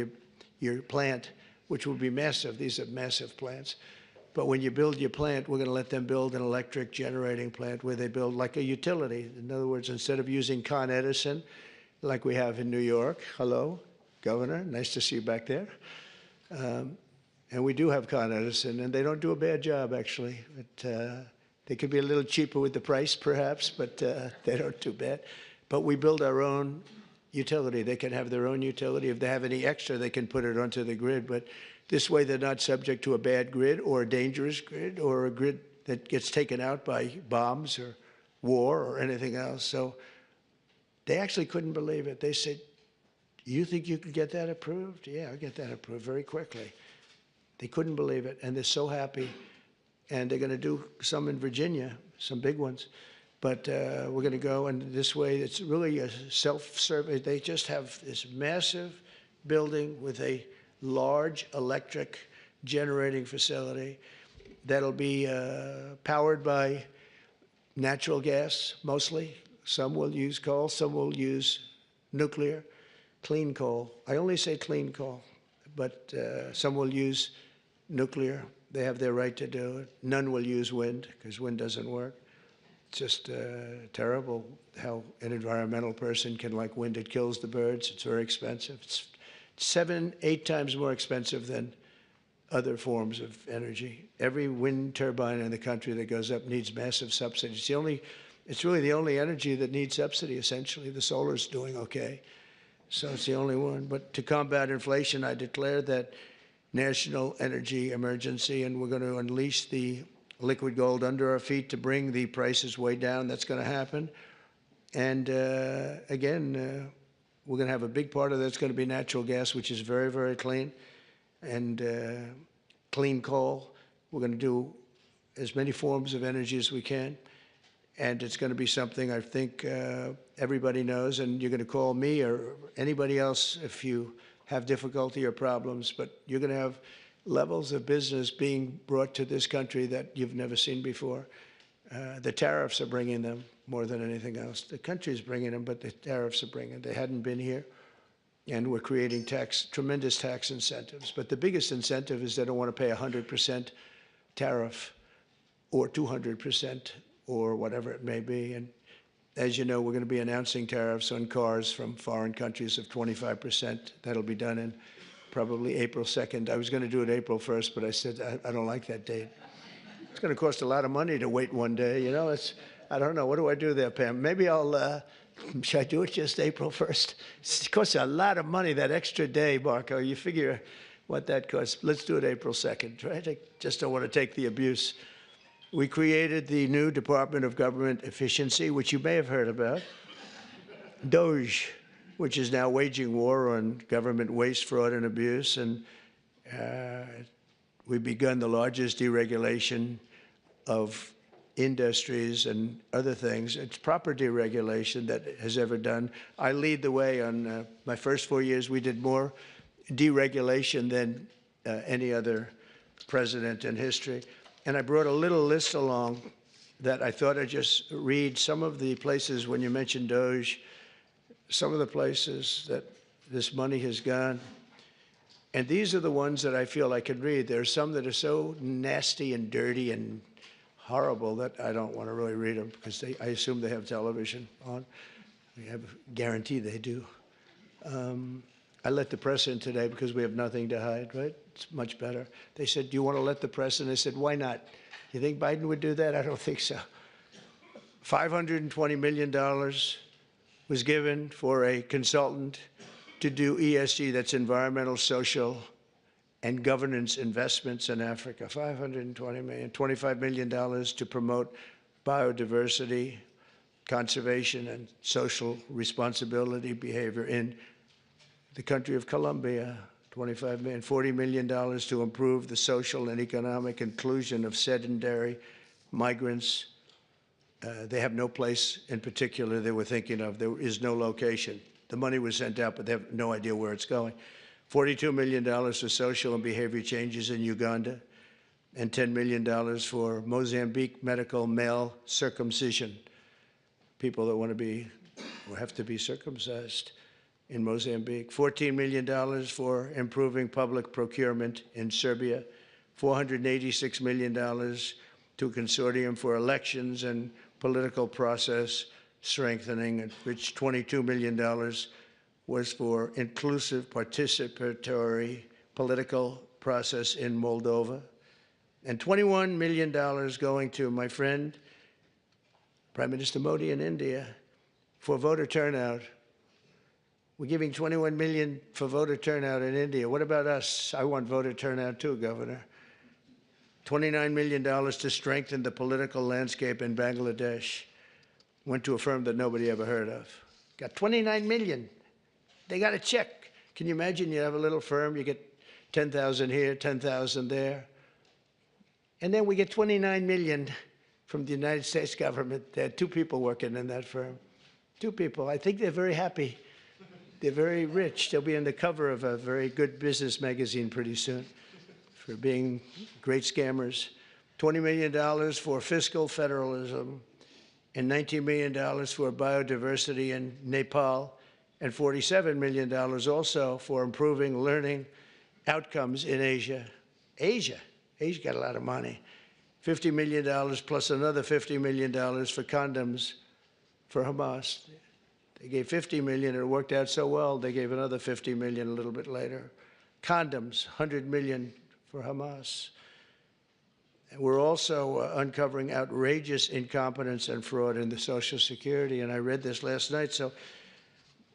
[SPEAKER 1] your plant, which will be massive. These are massive plants. But when you build your plant, we're going to let them build an electric generating plant where they build like a utility. In other words, instead of using Con Edison, like we have in New York, hello, Governor, nice to see you back there. And we do have Con Edison, and they don't do a bad job, actually. But, they could be a little cheaper with the price, perhaps, but they don't do bad. But we build our own utility. They can have their own utility. If they have any extra, they can put it onto the grid. But this way, they're not subject to a bad grid or a dangerous grid or a grid that gets taken out by bombs or war or anything else. So they actually couldn't believe it. They said, you think you could get that approved? Yeah, I'll get that approved very quickly. They couldn't believe it, and they're so happy. And they're going to do some in Virginia, some big ones. But we're going to go, and this way, it's really a self-service. They just have this massive building with a large electric generating facility that'll be powered by natural gas, mostly. Some will use coal, some will use nuclear, clean coal. I only say clean coal, but some will use nuclear. They have their right to do it. None will use wind, because wind doesn't work. It's just terrible how an environmental person can like wind. It kills the birds. It's very expensive. It's 7, 8 times more expensive than other forms of energy. Every wind turbine in the country that goes up needs massive subsidies. It's really the only energy that needs subsidy, essentially. The solar's doing okay. So it's the only one. But to combat inflation, I declared that national energy emergency, and we're going to unleash the liquid gold under our feet to bring the prices way down. That's going to happen. And again, we're going to have a big part of that's going to be natural gas, which is very, very clean, and clean coal. We're going to do as many forms of energy as we can. And it's going to be something I think everybody knows, and you're going to call me or anybody else if you have difficulty or problems, but you're going to have levels of business being brought to this country that you've never seen before. The tariffs are bringing them more than anything else. The country is bringing them, but the tariffs are bringing them. They hadn't been here, and we're creating tremendous tax incentives. But the biggest incentive is they don't want to pay 100% tariff or 200% or whatever it may be. And as you know, we're going to be announcing tariffs on cars from foreign countries of 25%. That'll be done in probably April 2nd. I was going to do it April 1st, but I said, I don't like that date. It's going to cost a lot of money to wait one day. You know, I don't know. What do I do there, Pam? Maybe should I do it just April 1st? It costs a lot of money, that extra day, Marco. You figure what that costs. Let's do it April 2nd, right? I just don't want to take the abuse. We created the new Department of Government Efficiency, which you may have heard about, Doge, which is now waging war on government waste, fraud, and abuse. And we've begun the largest deregulation of industries and other things. It's proper deregulation that has ever done. I lead the way on my first 4 years. We did more deregulation than any other president in history. And I brought a little list along that I thought I'd just read some of the places when you mentioned Doge, some of the places that this money has gone. And these are the ones that I feel I can read. There are some that are so nasty and dirty and horrible that I don't want to really read them because I assume they have television on. I have a guarantee they do. I let the press in today because we have nothing to hide, right? It's much better. They said, do you want to let the press in? I said, why not? You think Biden would do that? I don't think so. $520 million was given for a consultant to do ESG, that's environmental, social, and governance investments in Africa. $520 million, $25 million to promote biodiversity, conservation, and social responsibility behavior in the country of Colombia. 25 million, $40 million to improve the social and economic inclusion of sedentary migrants. They have no place in particular they were thinking of. There is no location. The money was sent out, but they have no idea where it's going. $42 million for social and behavior changes in Uganda, and $10 million for Mozambique medical male circumcision. People that want to be or have to be circumcised in Mozambique. $14 million for improving public procurement in Serbia. $486 million to a consortium for elections and political process strengthening, of which $22 million was for inclusive participatory political process in Moldova. And $21 million going to my friend, Prime Minister Modi in India, for voter turnout. We're giving $21 million for voter turnout in India. What about us? I want voter turnout too, Governor. $29 million to strengthen the political landscape in Bangladesh. Went to a firm that nobody ever heard of. Got $29 million. They got a check. Can you imagine you have a little firm, you get 10,000 here, 10,000 there. And then we get $29 million from the United States government. There are 2 people working in that firm. 2 people. I think they're very happy. They're very rich. They'll be on the cover of a very good business magazine pretty soon for being great scammers. $20 million for fiscal federalism, and $19 million for biodiversity in Nepal, and $47 million also for improving learning outcomes in Asia. Asia got a lot of money. $50 million plus another $50 million for condoms for Hamas. They gave $50 million, and it worked out so well, they gave another $50 million a little bit later. Condoms, $100 million for Hamas. And we're also uncovering outrageous incompetence and fraud in the Social Security, and I read this last night, so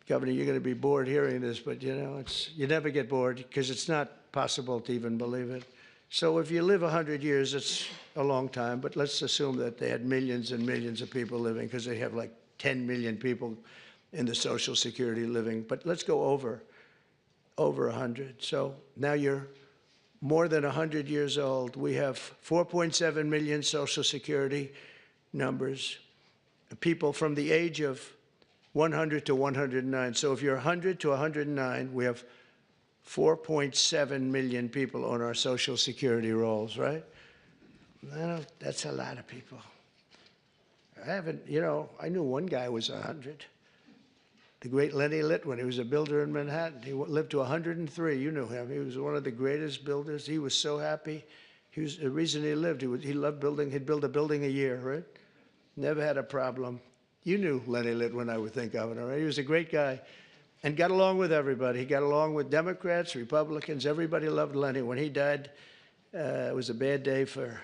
[SPEAKER 1] Governor, you're going to be bored hearing this, but you know, you never get bored because it's not possible to even believe it. So if you live 100 years, it's a long time, but let's assume that they had millions and millions of people living, because they have like 10 million people in the Social Security living. But let's go over 100. So now you're more than 100 years old. We have 4.7 million Social Security numbers, people from the age of 100 to 109. So if you're 100 to 109, we have 4.7 million people on our Social Security rolls, right? That's a lot of people. I knew one guy was 100. The great Lenny Litwin, he was a builder in Manhattan. He lived to 103. You knew him. He was one of the greatest builders. He was so happy. The reason he lived, he loved building. He'd build a building a year, right? Never had a problem. You knew Lenny Litwin, I would think, Governor, right? He was a great guy and got along with everybody. He got along with Democrats, Republicans. Everybody loved Lenny. When he died, it was a bad day for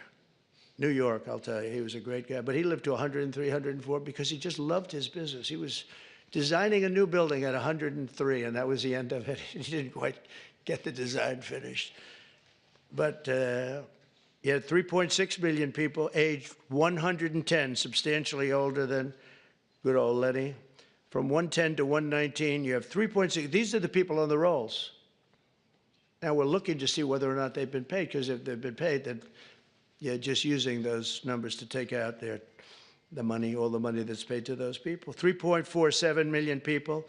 [SPEAKER 1] New York, I'll tell you. He was a great guy. But he lived to 103, 104 because he just loved his business. He was designing a new building at 103, and that was the end of it. He didn't quite get the design finished. But you had 3.6 million people aged 110, substantially older than good old Lenny. From 110 to 119, you have 3.6. These are the people on the rolls. Now we're looking to see whether or not they've been paid, because if they've been paid, then you're just using those numbers to take out the money, all the money that's paid to those people. 3.47 million people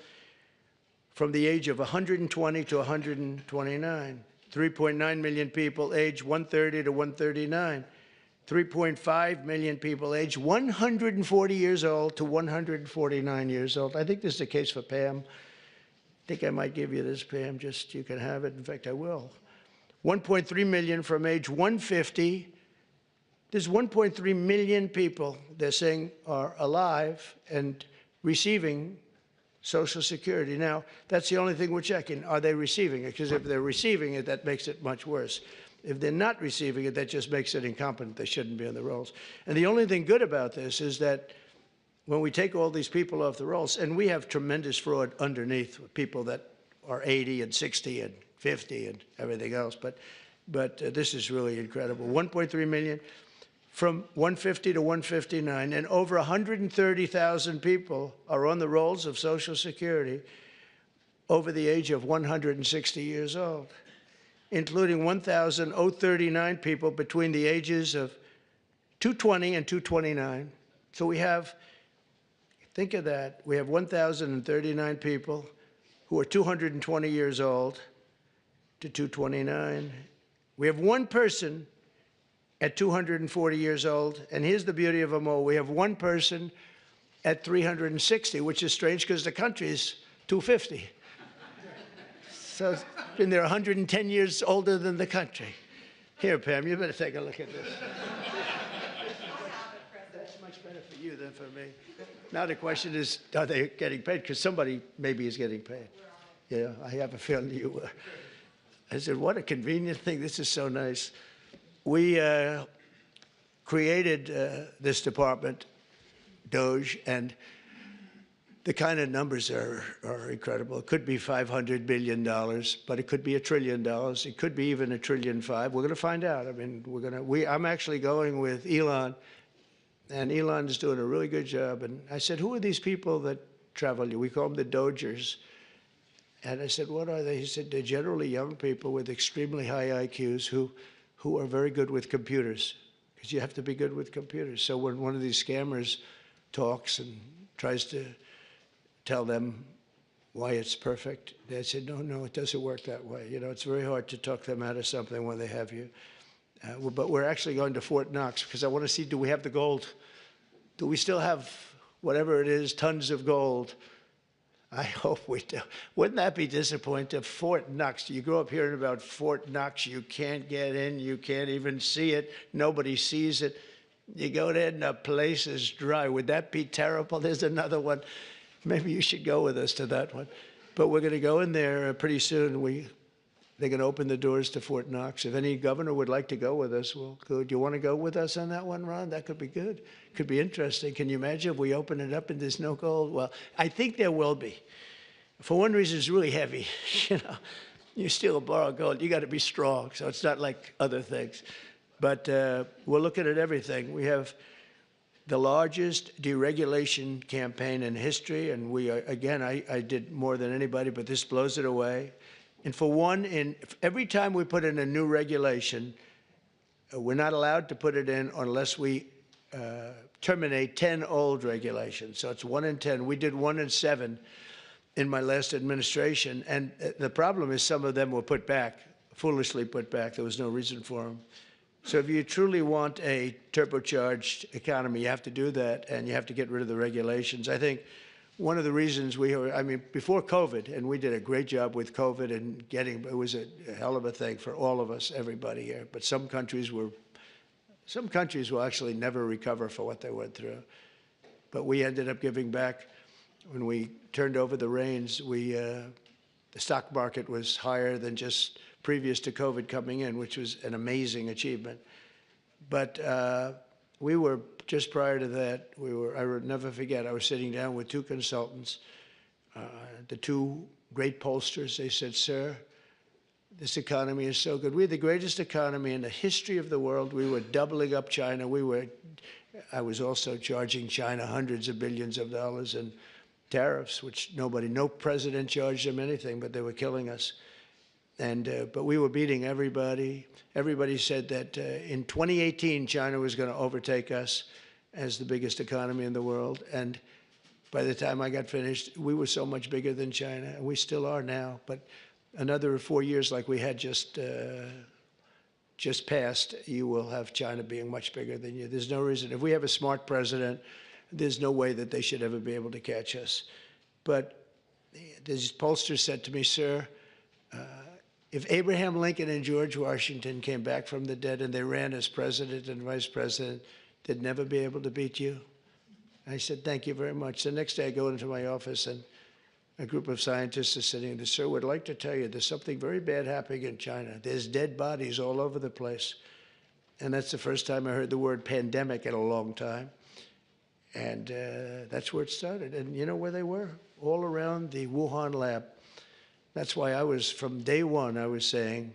[SPEAKER 1] from the age of 120 to 129. 3.9 million people aged 130 to 139. 3.5 million people aged 140 years old to 149 years old. I think this is the case for Pam. I think I might give you this, Pam, just you can have it. In fact, I will. 1.3 million from age 150. There's 1.3 million people, they're saying, are alive and receiving Social Security. Now, that's the only thing we're checking. Are they receiving it? Because if they're receiving it, that makes it much worse. If they're not receiving it, that just makes it incompetent. They shouldn't be on the rolls. And the only thing good about this is that when we take all these people off the rolls, and we have tremendous fraud underneath, people that are 80 and 60 and 50 and everything else, but this is really incredible. 1.3 million from 150 to 159, and over 130,000 people are on the rolls of Social Security. over the age of 160 years old, including 1,039 people between the ages of 220 and 229. So we have, think of that, we have 1,039 people who are 220 years old to 229. We have one person at 240 years old, and here's the beauty of them all. We have one person at 360, which is strange because the country is 250. So it's been there 110 years older than the country. Here, Pam, you better take a look at this. That's much better for you than for me. Now the question is, are they getting paid? Because somebody maybe is getting paid. Yeah, I have a feeling you were. I said, what a convenient thing. This is so nice. We created this department, Doge, and the kind of numbers are incredible. It could be $500 billion, but it could be $1 trillion. It could be even $1.5 trillion. We're going to find out. I mean, I'm actually going with Elon, and Elon is doing a really good job. And I said, who are these people that travel? We call them the Dogers. And I said, what are they? He said, they're generally young people with extremely high IQs who are very good with computers, because you have to be good with computers. So when one of these scammers talks and tries to tell them why it's perfect, they said, no, it doesn't work that way. You know, it's very hard to talk them out of something when they have you. But we're actually going to Fort Knox because I want to see, do we have the gold? Do we still have whatever it is, tons of gold? I hope we do. Wouldn't that be disappointing? Fort Knox. You grow up hearing about Fort Knox. You can't get in. You can't even see it. Nobody sees it. You go there and the place is dry. Would that be terrible? There's another one. Maybe you should go with us to that one. But we're going to go in there pretty soon. They're going to open the doors to Fort Knox. If any governor would like to go with us, well, good. You want to go with us on that one, Ron? That could be good. Could be interesting. Can you imagine if we open it up and there's no gold? Well, I think there will be. For one reason, it's really heavy. You know, you steal or borrow gold, you got to be strong. So it's not like other things. But we're looking at everything. We have the largest deregulation campaign in history, and we are, again, I did more than anybody, but this blows it away. And for one, every time we put in a new regulation, we're not allowed to put it in unless we terminate 10 old regulations. So it's 1 in 10. We did 1 in 7 in my last administration. And the problem is some of them were put back, foolishly put back. There was no reason for them. So if you truly want a turbocharged economy, you have to do that, and you have to get rid of the regulations. I think one of the reasons before COVID, and we did a great job with COVID and it was a hell of a thing for all of us, everybody here. But some countries will actually never recover for what they went through. But we ended up giving back. When we turned over the reins, the stock market was higher than just previous to COVID coming in, which was an amazing achievement. But we were, just prior to that, I would never forget, I was sitting down with 2 consultants, the 2 great pollsters. They said, sir, this economy is so good. We're the greatest economy in the history of the world. We were doubling up China. I was also charging China hundreds of billions of dollars in tariffs, which no president charged them anything, but they were killing us. But we were beating everybody. Everybody said that in 2018, China was going to overtake us as the biggest economy in the world. And by the time I got finished, we were so much bigger than China, and we still are now. But another 4 years like we had just passed, you will have China being much bigger than you. There's no reason. If we have a smart president, there's no way that they should ever be able to catch us. But this pollster said to me, sir, if Abraham Lincoln and George Washington came back from the dead and they ran as president and vice president, they'd never be able to beat you. I said, thank you very much. The next day I go into my office and a group of scientists are sitting there. Sir, we'd like to tell you there's something very bad happening in China. There's dead bodies all over the place. And that's the first time I heard the word pandemic in a long time. And that's where it started. And you know where they were? All around the Wuhan lab. That's why from day one, I was saying,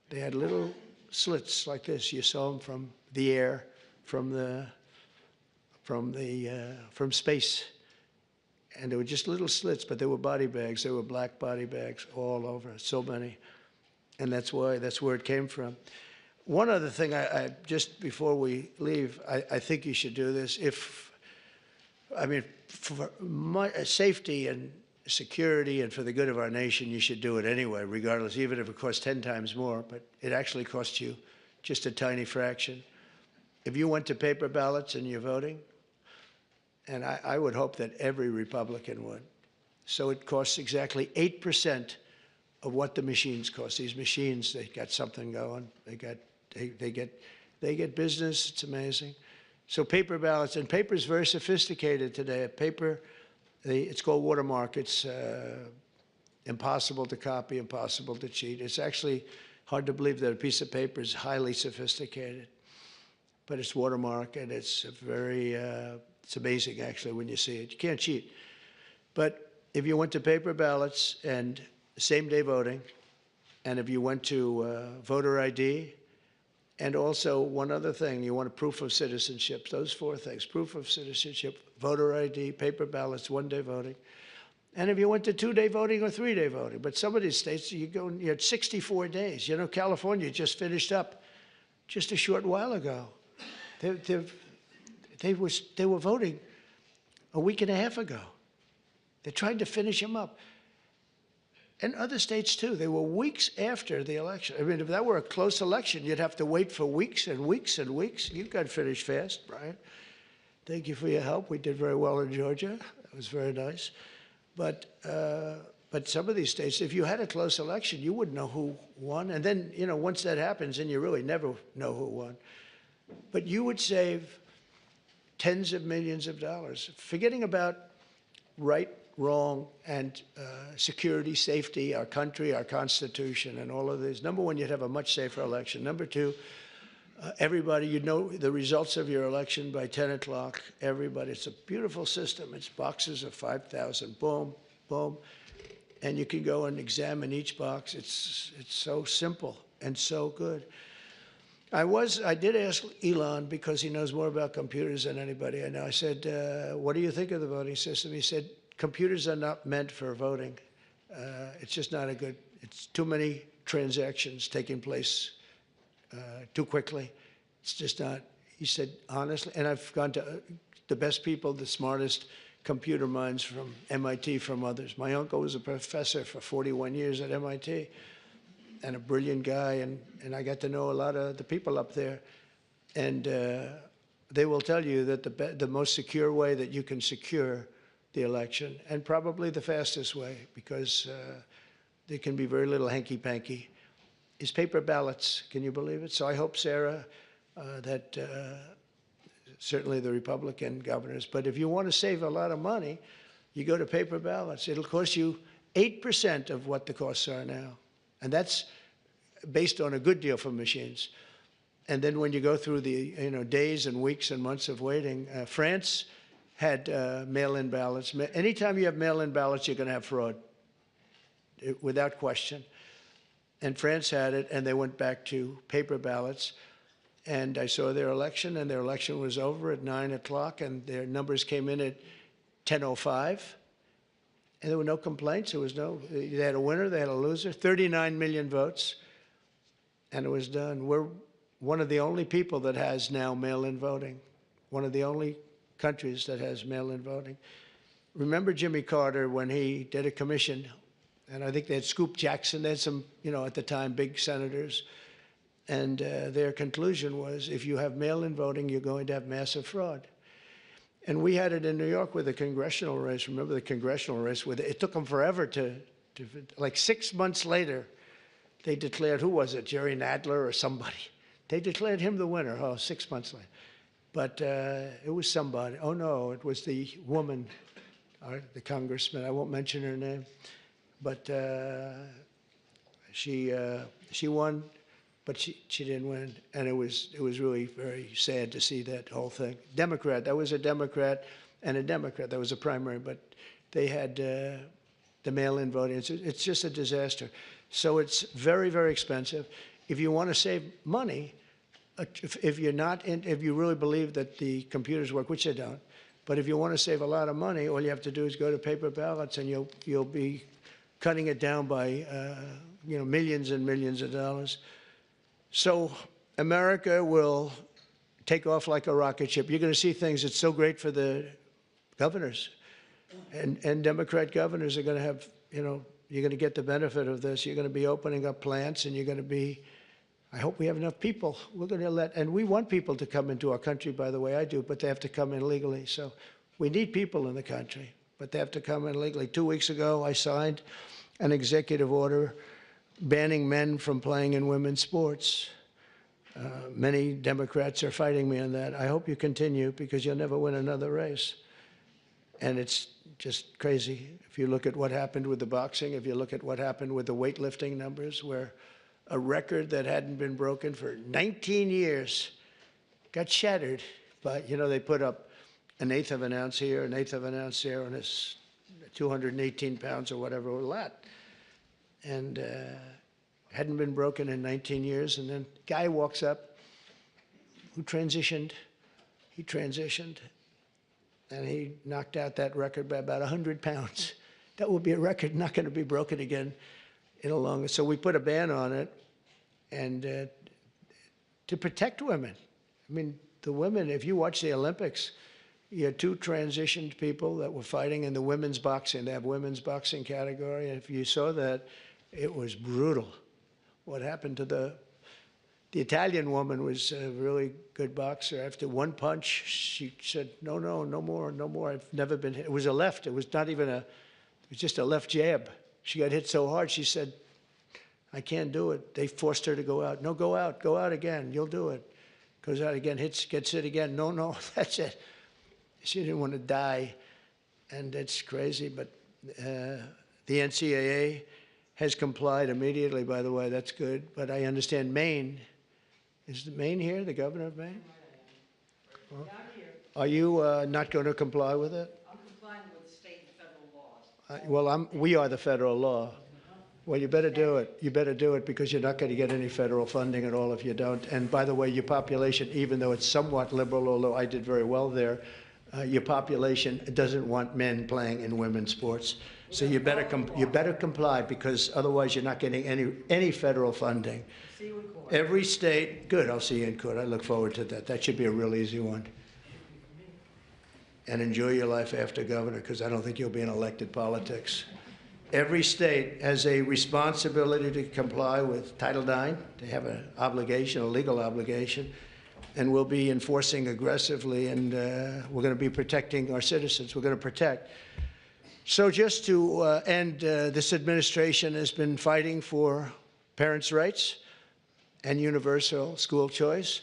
[SPEAKER 1] they had little slits like this. You saw them from the air, from space. and they were just little slits, but they were body bags. They were black body bags all over, so many. And that's where it came from. One other thing, I just before we leave, I think you should do this. For my safety and security and for the good of our nation, you should do it anyway, regardless, even if it costs 10 times more, but it actually costs you just a tiny fraction. If you went to paper ballots and you're voting, and I would hope that every Republican would, so it costs exactly 8% of what the machines cost. These machines, they got something going. They get business. It's amazing. So paper ballots, and paper is very sophisticated today. Paper, it's called watermark. It's impossible to copy, impossible to cheat. It's actually hard to believe that a piece of paper is highly sophisticated, but it's watermark, and it's it's amazing actually when you see it. You can't cheat. But if you went to paper ballots and same-day voting, and if you went to voter ID, and also one other thing, you want a proof of citizenship, those four things: proof of citizenship, voter ID, paper ballots, one-day voting. And if you went to two-day voting or three-day voting, but some of these states, you had 64 days. You know, California just finished up just a short while ago. They were voting a week and a half ago. They're trying to finish them up. And other states, too. They were weeks after the election. I mean, if that were a close election, you'd have to wait for weeks and weeks and weeks. You got finished fast, Brian. Thank you for your help. We did very well in Georgia. That was very nice. But some of these states, if you had a close election, you wouldn't know who won. And then, you know, once that happens, then you really never know who won. But you would save tens of millions of dollars, forgetting about right, wrong, and security, safety, our country, our Constitution, and all of this. Number one, you'd have a much safer election. Number two, everybody, you'd know the results of your election by 10 o'clock. Everybody, it's a beautiful system. It's boxes of 5,000, boom, boom. And you can go and examine each box. It's so simple and so good. I did ask Elon, because he knows more about computers than anybody I know. I said, what do you think of the voting system? He said, computers are not meant for voting. It's just not it's too many transactions taking place too quickly. It's just not, he said, honestly, and I've gone to the best people, the smartest computer minds from MIT, from others. My uncle was a professor for 41 years at MIT, and a brilliant guy, and I got to know a lot of the people up there. And they will tell you that the most secure way that you can secure the election, and probably the fastest way, because there can be very little hanky-panky, is paper ballots. Can you believe it? So I hope, Sarah, that certainly the Republican governors, but if you want to save a lot of money, you go to paper ballots. It'll cost you 8% of what the costs are now. And that's based on a good deal for machines. And then when you go through the days and weeks and months of waiting, France had mail-in ballots. Anytime you have mail-in ballots, you're going to have fraud, without question. And France had it, and they went back to paper ballots. And I saw their election, and their election was over at 9 o'clock, and their numbers came in at 10:05. And there were no complaints. They had a winner, they had a loser, 39 million votes, and it was done. We're one of the only people that has now mail-in voting, one of the only countries that has mail-in voting. Remember Jimmy Carter when he did a commission, and I think they had Scoop Jackson, they had some, at the time, big senators, and their conclusion was, if you have mail-in voting, you're going to have massive fraud. And we had it in New York with the congressional race. Remember the congressional race? It took them forever like 6 months later, they declared, who was it, Jerry Nadler or somebody? They declared him the winner, 6 months later. But it was somebody. Oh, no, it was the woman, the congressman. I won't mention her name. But she won, but she didn't win. And it was really very sad to see that whole thing. Democrat, that was a Democrat and a Democrat. That was a primary, but they had the mail-in voting. It's just a disaster. So it's very, very expensive. If you want to save money, if you really believe that the computers work, which they don't, But if you want to save a lot of money, all you have to do is go to paper ballots, and you'll be cutting it down by millions and millions of dollars. So America will take off like a rocket ship. You're going to see things. It's so great for the governors, and Democrat governors are going to have, you're going to get the benefit of this. You're going to be opening up plants, and you're going to be, I hope we have enough people. We're going to and we want people to come into our country, by the way, I do, but they have to come in legally. So we need people in the country, but they have to come in legally. 2 weeks ago, I signed an executive order banning men from playing in women's sports. Many Democrats are fighting me on that. I hope you continue, because you'll never win another race. And it's just crazy. If you look at what happened with the boxing, if you look at what happened with the weightlifting numbers, where a record that hadn't been broken for 19 years got shattered. But, they put up an eighth of an ounce here, an eighth of an ounce there, and it's 218 pounds or whatever, a lot. And hadn't been broken in 19 years. And then a guy walks up who transitioned. He transitioned, and he knocked out that record by about 100 pounds. That will be a record not going to be broken again in a long. So we put a ban on it, and to protect women. I mean, the women, if you watch the Olympics, you had two transitioned people that were fighting in the women's boxing. They have women's boxing category. And if you saw that, it was brutal. What happened to the Italian woman was a really good boxer. After one punch, she said, no more, no more. I've never been hit. It was a left. It was not even it was just a left jab. She got hit so hard, she said, I can't do it. They forced her to go out. No, go out again. You'll do it. Goes out again, gets hit again. No, that's it. She didn't want to die, and it's crazy. But the NCAA has complied immediately, by the way. That's good. But I understand Maine. Is Maine here, the governor of Maine? Well, are you not going to comply with it?
[SPEAKER 3] I'm complying with state and federal laws.
[SPEAKER 1] We are the federal law. Well, you better do it. You better do it, because you're not going to get any federal funding at all if you don't. And by the way, your population, even though it's somewhat liberal, although I did very well there, your population doesn't want men playing in women's sports. So you better comply, because otherwise you're not getting any federal funding.
[SPEAKER 3] See you in court.
[SPEAKER 1] Every state, good. I'll see you in court. I look forward to that. That should be a real easy one. And enjoy your life after governor, because I don't think you'll be in elected politics. Every state has a responsibility to comply with Title IX. They have an obligation, a legal obligation, and we'll be enforcing aggressively, and we're going to be protecting our citizens. We're going to protect. So just to end, this administration has been fighting for parents' rights and universal school choice.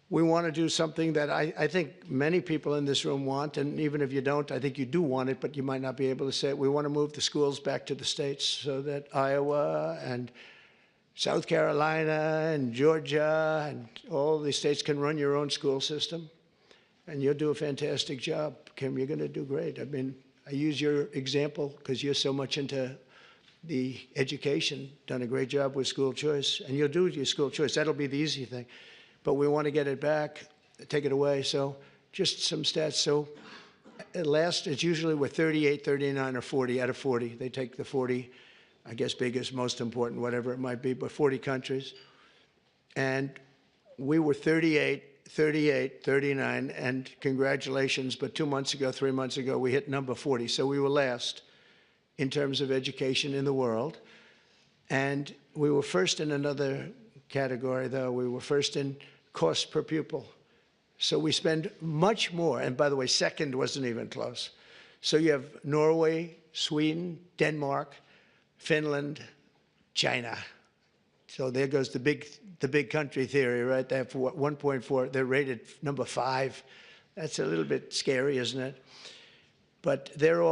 [SPEAKER 1] We want to do something that I think many people in this room want, and even if you don't, I think you do want it, but you might not be able to say it. We want to move the schools back to the states, so that Iowa and South Carolina and Georgia and all these states can run your own school system. And you'll do a fantastic job, Kim. You're going to do great. I mean, I use your example because you're so much into the education, done a great job with school choice, and you'll do your school choice. That'll be the easy thing. But we want to get it back, take it away. So just some stats. So at last, it's usually we're 38, 39, or 40 out of 40. They take the 40, I guess, biggest, most important, whatever it might be, but 40 countries. And we were 38, 38, 39, and congratulations, but 2 months ago, 3 months ago, we hit number 40. So we were last in terms of education in the world. And we were first in another category, though. We were first in cost per pupil. So we spend much more. And by the way, second wasn't even close. So you have Norway, Sweden, Denmark, Finland, China. So there goes the big country theory, right? They have 1.4. They're rated number 5. That's a little bit scary, isn't it? But they're all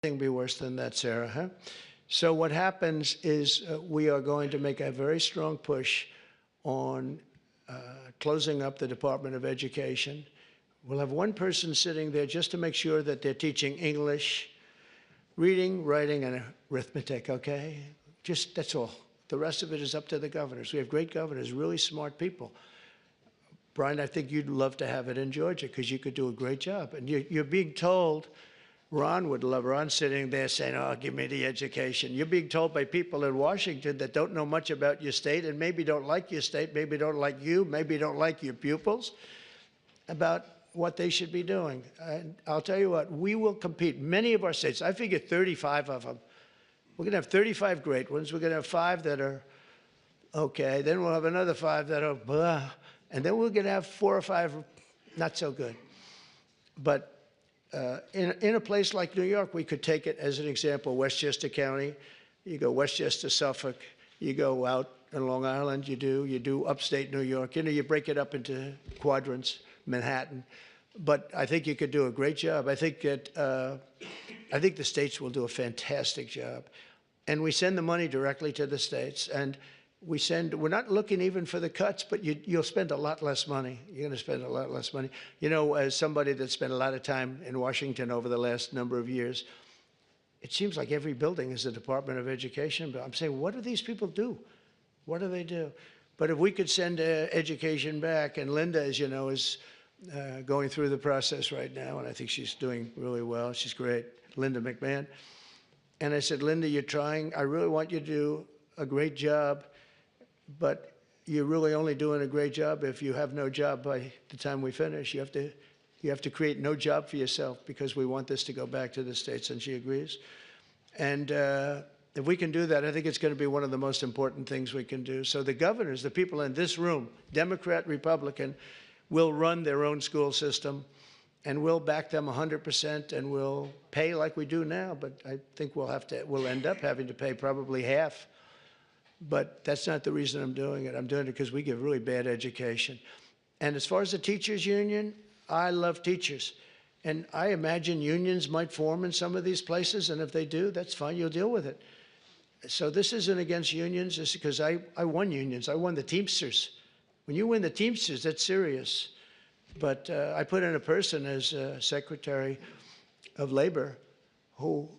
[SPEAKER 1] Nothing be worse than that, Sarah, huh? So what happens is we are going to make a very strong push on closing up the Department of Education. We'll have one person sitting there just to make sure that they're teaching English, reading, writing, and arithmetic, okay? Just, that's all. The rest of it is up to the governors. We have great governors, really smart people. Brian, I think you'd love to have it in Georgia because you could do a great job. And you're being told, Ron would love, Ron sitting there saying, oh, give me the education. You're being told by people in Washington that don't know much about your state and maybe don't like your state, maybe don't like you, maybe don't like your pupils, about what they should be doing. And I'll tell you what, we will compete. Many of our states, I figure 35 of them, we're going to have 35 great ones. We're going to have 5 that are okay. Then we'll have another 5 that are blah. And then we're going to have 4 or 5 not so good. But in a place like New York, we could take it as an example, Westchester County. You go Westchester, Suffolk. You go out in Long Island, you do upstate New York. You know, you break it up into quadrants, Manhattan. But I think you could do a great job. I think that I think the states will do a fantastic job. And we send the money directly to the states. And we're not looking even for the cuts, but you'll spend a lot less money. You're going to spend a lot less money. You know, as somebody that spent a lot of time in Washington over the last number of years, it seems like every building is a Department of Education. But I'm saying, what do these people do? What do they do? But if we could send education back, and Linda, as you know, is going through the process right now, and I think she's doing really well. She's great, Linda McMahon. And I said, Linda, you're trying. I really want you to do a great job, but you're really only doing a great job if you have no job by the time we finish. You have to create no job for yourself because we want this to go back to the states, and she agrees. And if we can do that, I think it's going to be one of the most important things we can do. So the governors, the people in this room, Democrat, Republican, will run their own school system, and we'll back them 100%, and we'll pay like we do now. But I think we'll end up having to pay probably half. But that's not the reason I'm doing it. I'm doing it because we give really bad education. And as far as the teachers union, I love teachers. And I imagine unions might form in some of these places, and if they do, that's fine, you'll deal with it. So this isn't against unions, it's because I won unions. I won the Teamsters. When you win the Teamsters, that's serious. But I put in a person as Secretary of Labor who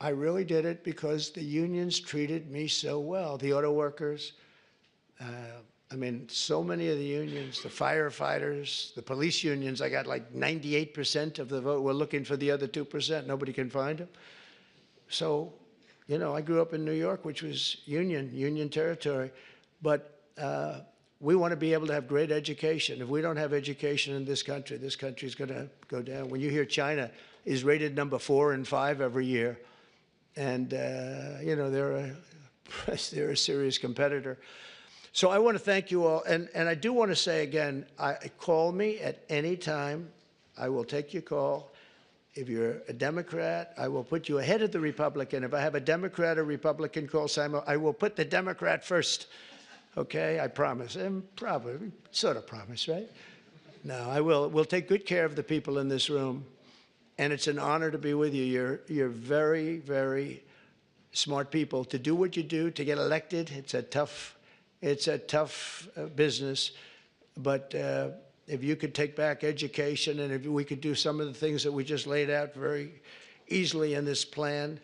[SPEAKER 1] I really did it because the unions treated me so well. The auto workers, I mean, so many of the unions, the firefighters, the police unions, I got like 98% of the vote. We're looking for the other 2%. Nobody can find them. So, you know, I grew up in New York, which was union territory. But we want to be able to have great education. If we don't have education in this country is going to go down. When you hear China is rated number 4 and 5 every year, and you know, they're a serious competitor. So I want to thank you all, and I do want to say again, call me at any time. I will take your call. If you're a Democrat, I will put you ahead of the Republican. If I have a Democrat or Republican call, Simon, I will put the Democrat first. Okay, I promise. And probably, sort of promise, right? No, I will. We'll take good care of the people in this room. And it's an honor to be with you. You're very, very smart people. To do what you do, to get elected, it's a tough business. But if you could take back education, and if we could do some of the things that we just laid out very easily in this plan,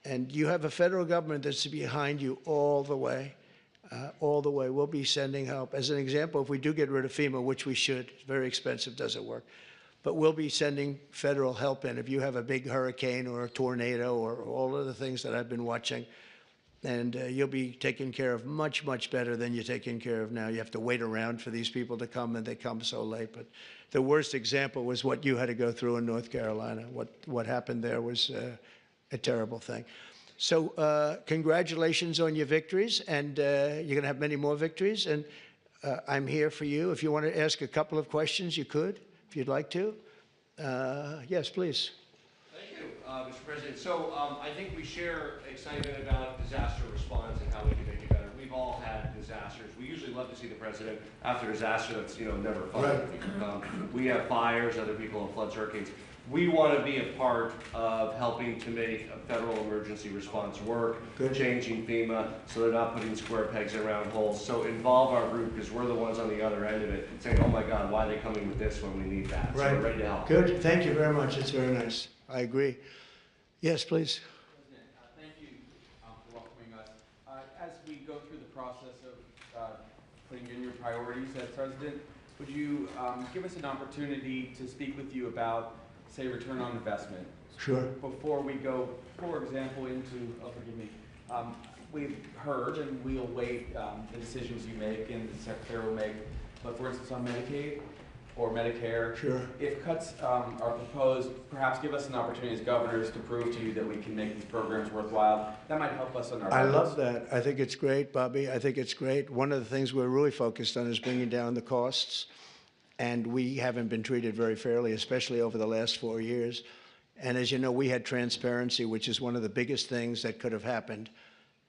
[SPEAKER 1] and you have a federal government that's behind you all the way. We'll be sending help. As an example, if we do get rid of FEMA, which we should, it's very expensive, doesn't work. But we'll be sending federal help in if you have a big hurricane or a tornado or all of the things that I've been watching. And you'll be taken care of much, much better than you're taken care of now. You have to wait around for these people to come, and they come so late. But the worst example was what you had to go through in North Carolina. What happened there was a terrible thing. So congratulations on your victories, and you're going to have many more victories. And I'm here for you. If you want to ask a couple of questions, you could, if you'd like to. Yes, please.
[SPEAKER 4] Thank you, Mr. President. So I think we share excitement about disaster response and how we can make it better. We've all had disasters. We usually love to see the president after disaster that's never fun. Right. We have fires, other people have floods, hurricanes. We want to be a part of helping to make a federal emergency response work, changing FEMA so they're not putting square pegs in round holes. So involve our group because we're the ones on the other end of it and saying, oh my God, why are they coming with this when we need that? So we're ready to help.
[SPEAKER 1] Good. Thank you very much. It's very nice. I agree. Yes, please.
[SPEAKER 5] President, thank you for welcoming us. As we go through the process of putting in your priorities as president, would you give us an opportunity to speak with you about, say, return on investment?
[SPEAKER 1] Sure.
[SPEAKER 5] Before we go, for example, into, oh, forgive me, we've heard and we'll wait the decisions you make and the Secretary will make, but for instance on Medicaid or Medicare,
[SPEAKER 1] Sure.
[SPEAKER 5] if cuts are proposed, perhaps give us an opportunity as governors to prove to you that we can make these programs worthwhile. That might help us on our
[SPEAKER 1] I
[SPEAKER 5] budgets.
[SPEAKER 1] love that. I think it's great, Bobby. I think it's great. One of the things we're really focused on is bringing down the costs, and we haven't been treated very fairly, especially over the last 4 years. And as you know, we had transparency, which is one of the biggest things that could have happened.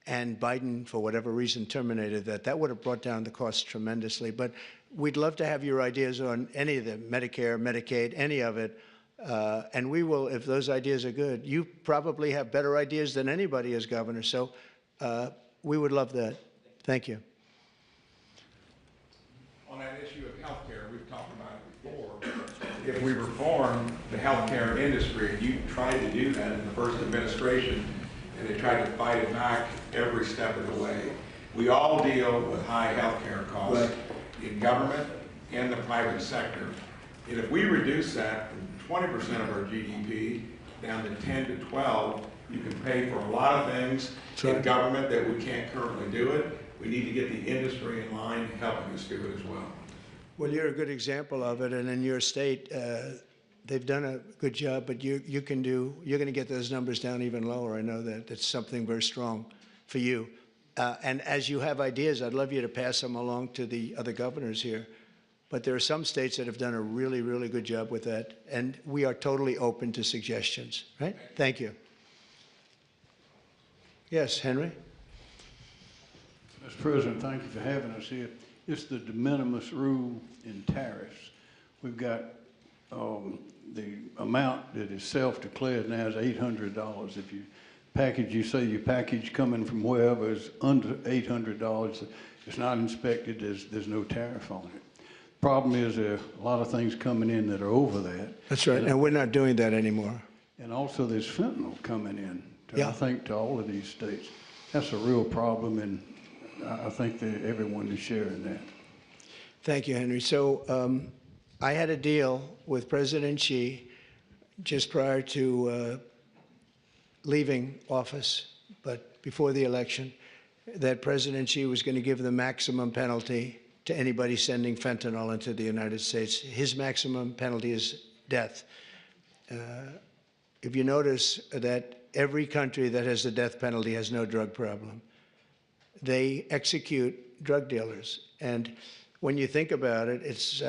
[SPEAKER 1] And Biden, for whatever reason, terminated that. That would have brought down the costs tremendously. But we'd love to have your ideas on any of them, Medicare, Medicaid, any of it. And we will, if those ideas are good. You probably have better ideas than anybody as governor. So we would love that. Thank you.
[SPEAKER 6] On that issue of healthcare, we've talked about it before. If we reform the healthcare industry, and you tried to do that in the first administration, and they tried to fight it back every step of the way. We all deal with high healthcare costs in government and the private sector. And if we reduce that from 20% of our GDP down to 10 to 12, you can pay for a lot of things in government that we can't currently do it. We need to get the industry in line helping us do it as well.
[SPEAKER 1] Well, you're a good example of it, and in your state, they've done a good job, but you're going to get those numbers down even lower. I know that. That's something very strong for you. And as you have ideas, I'd love you to pass them along to the other governors here. But there are some states that have done a really, really good job with that, and we are totally open to suggestions, right? Thank you. Yes, Henry?
[SPEAKER 7] Mr. President, thank you for having us here. It's the de minimis rule in tariffs. We've got the amount that is self-declared now is $800. If you package, you say your package coming from wherever is under $800, it's not inspected, there's no tariff on it. Problem is there are a lot of things coming in that are over that.
[SPEAKER 1] That's right, and we're not doing that anymore.
[SPEAKER 7] And also there's fentanyl coming in, I think, to all of these states. That's a real problem, and I think that everyone is sharing that.
[SPEAKER 1] Thank you, Henry. So I had a deal with President Xi just prior to leaving office, but before the election, that President Xi was going to give the maximum penalty to anybody sending fentanyl into the United States. His maximum penalty is death. If you notice that every country that has the death penalty has no drug problem, they execute drug dealers. And when you think about it, it's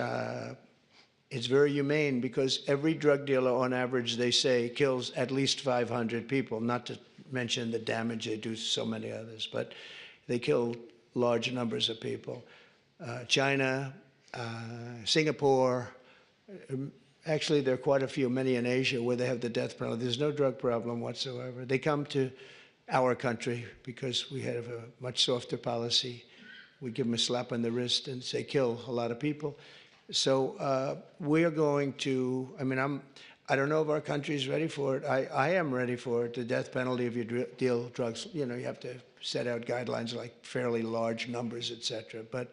[SPEAKER 1] very humane because every drug dealer, on average, they say, kills at least 500 people, not to mention the damage they do to so many others, but they kill large numbers of people. China, Singapore, actually there are quite a few, many in Asia, where they have the death penalty. There's no drug problem whatsoever. They come to our country because we have a much softer policy. We give them a slap on the wrist and say, kill a lot of people. So we're going to, I don't know if our country is ready for it. I am ready for it, the death penalty if you deal drugs. You know, you have to set out guidelines like fairly large numbers, et cetera. But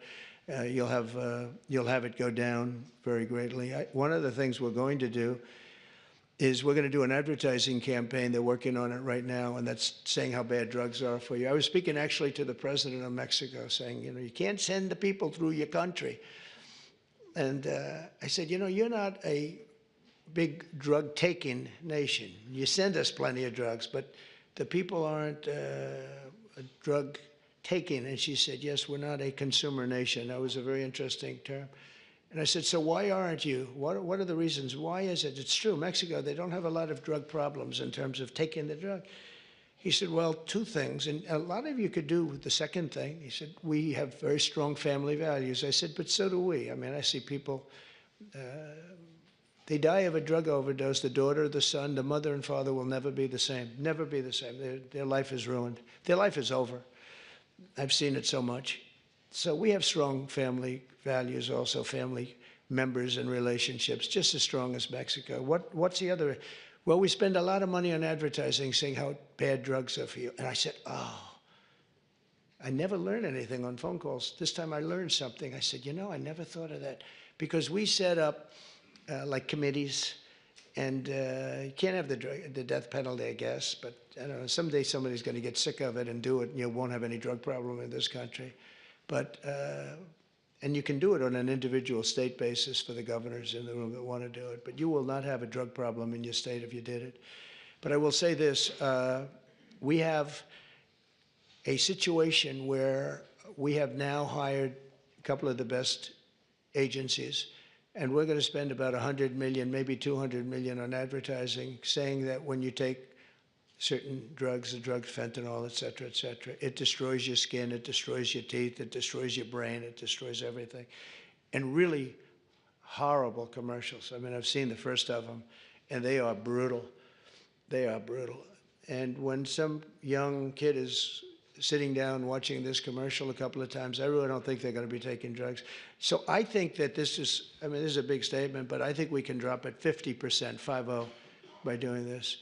[SPEAKER 1] you'll have it go down very greatly. One of the things we're going to do is we're going to do an advertising campaign. They're working on it right now, and that's saying how bad drugs are for you. I was speaking actually to the president of Mexico saying, you know, you can't send the people through your country. And I said, you know, you're not a big drug-taking nation. You send us plenty of drugs, but the people aren't drug-taking. And she said, yes, we're not a consumer nation. That was a very interesting term. And I said, so why aren't you? What are the reasons? Why is it? It's true, Mexico, they don't have a lot of drug problems in terms of taking the drug. He said, well, two things, and a lot of you could do with the second thing. He said, we have very strong family values. I said, but so do we. I mean, I see people they die of a drug overdose, the daughter, the son, the mother and father will never be the same. Never be the same. Their life is ruined. Their life is over. I've seen it so much. So we have strong family values, also family members and relationships, just as strong as Mexico. What's the other? Well, we spend a lot of money on advertising saying how bad drugs are for you. And I said, oh, I never learned anything on phone calls. This time I learned something. I said, you know, I never thought of that. Because we set up like committees, and you can't have the death penalty, I guess, but I don't know, someday somebody's going to get sick of it and do it, and you won't have any drug problem in this country. But, and you can do it on an individual state basis for the governors in the room that want to do it, but you will not have a drug problem in your state if you did it. But I will say this, we have a situation where we have now hired a couple of the best agencies, and we're going to spend about 100 million, maybe 200 million on advertising, saying that when you take certain drugs, the drug fentanyl, et cetera, it destroys your skin, it destroys your teeth, it destroys your brain, it destroys everything. And really horrible commercials. I mean, I've seen the first of them, and they are brutal. They are brutal. And when some young kid is sitting down watching this commercial a couple of times, I really don't think they're going to be taking drugs. So I think that this is, I mean, this is a big statement, but I think we can drop it 50%, 50, by doing this.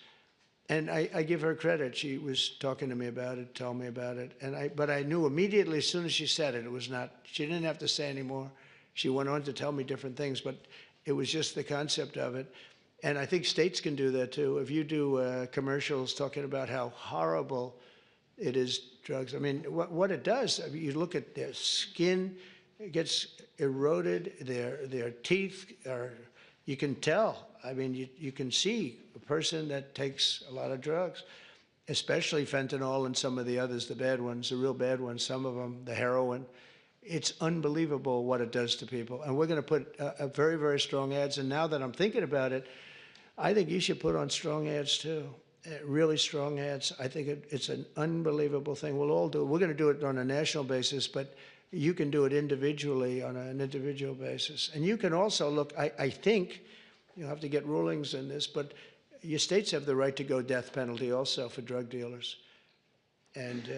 [SPEAKER 1] And I give her credit. She was talking to me about it, told me about it. But I knew immediately as soon as she said it, it was not, she didn't have to say anymore. She went on to tell me different things, but it was just the concept of it. And I think states can do that too. If you do commercials talking about how horrible it is, drugs. I mean, what it does, I mean, you look at their skin, it gets eroded, their teeth are, you can tell. I mean, you can see a person that takes a lot of drugs, especially fentanyl and some of the others, the bad ones, the real bad ones, some of them, the heroin. It's unbelievable what it does to people. And we're going to put very, very strong ads. And now that I'm thinking about it, I think you should put on strong ads too. Really strong ads. I think it's an unbelievable thing. We'll all do it. We're going to do it on a national basis, but you can do it individually on an individual basis. And you can also look, I think, you'll have to get rulings in this, but your states have the right to go death penalty also for drug dealers. And,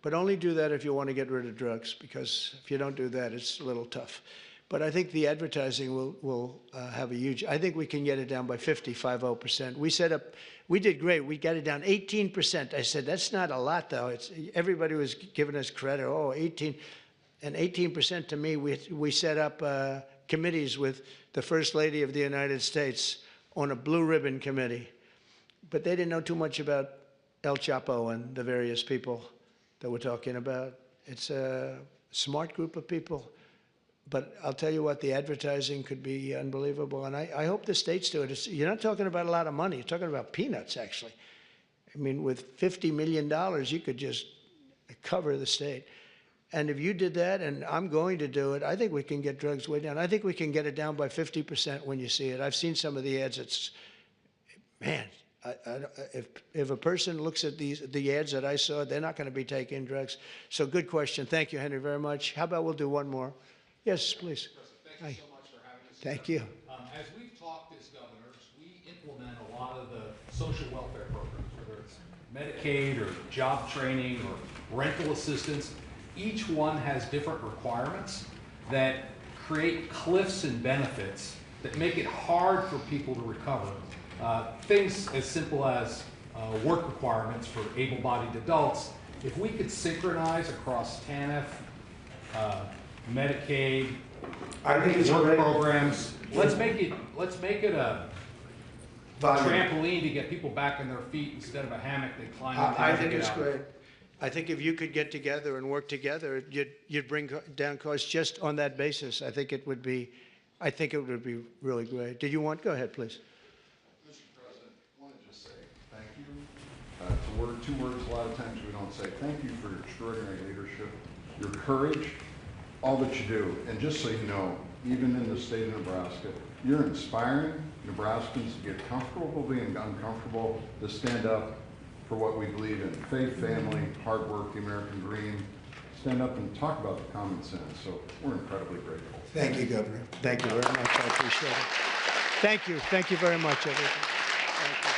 [SPEAKER 1] but only do that if you want to get rid of drugs, because if you don't do that, it's a little tough. But I think the advertising will have a huge, I think we can get it down by 50%. We set up, we did great. We got it down 18%. I said, that's not a lot though. Everybody was giving us credit, oh, 18. And 18% to me, we set up committees with the First Lady of the United States on a blue ribbon committee. But they didn't know too much about El Chapo and the various people that we're talking about. It's a smart group of people. But I'll tell you what, the advertising could be unbelievable. And I hope the states do it. You're not talking about a lot of money. You're talking about peanuts, actually. I mean, with $50 million, you could just cover the state. And if you did that, and I'm going to do it, I think we can get drugs way down. I think we can get it down by 50% when you see it. I've seen some of the ads. It's, man, if a person looks at the ads that I saw, they're not going to be taking drugs. So good question. Thank you, Henry, very much. How about we'll do one more? Yes, please.
[SPEAKER 8] Thank you so much for having us.
[SPEAKER 1] Thank you.
[SPEAKER 8] As we've talked as governors, we implement a lot of the social welfare programs, whether it's Medicaid or job training or rental assistance. Each one has different requirements that create cliffs and benefits that make it hard for people to recover. Things as simple as work requirements for able-bodied adults. If we could synchronize across TANF, Medicaid, work programs. Let's make it a trampoline to get people back on their feet instead of a hammock they climb into.
[SPEAKER 1] I think it's great. I think if you could get together and work together, you'd bring down costs just on that basis. I think it would be really great. Did you want? Go ahead, please.
[SPEAKER 9] Mr. President, I want to just say thank you. It's a word, 2 words. A lot of times we don't say thank you for your extraordinary leadership, your courage, all that you do. And just so you know, even in the state of Nebraska, you're inspiring Nebraskans to get comfortable being uncomfortable, to stand up for what we believe in: faith, family, hard work, the American dream. Stand up and talk about the common sense. So we're incredibly grateful.
[SPEAKER 1] Thank you, Governor. Thank you very much. I appreciate it. Thank you. Thank you very much, everyone. Thank you.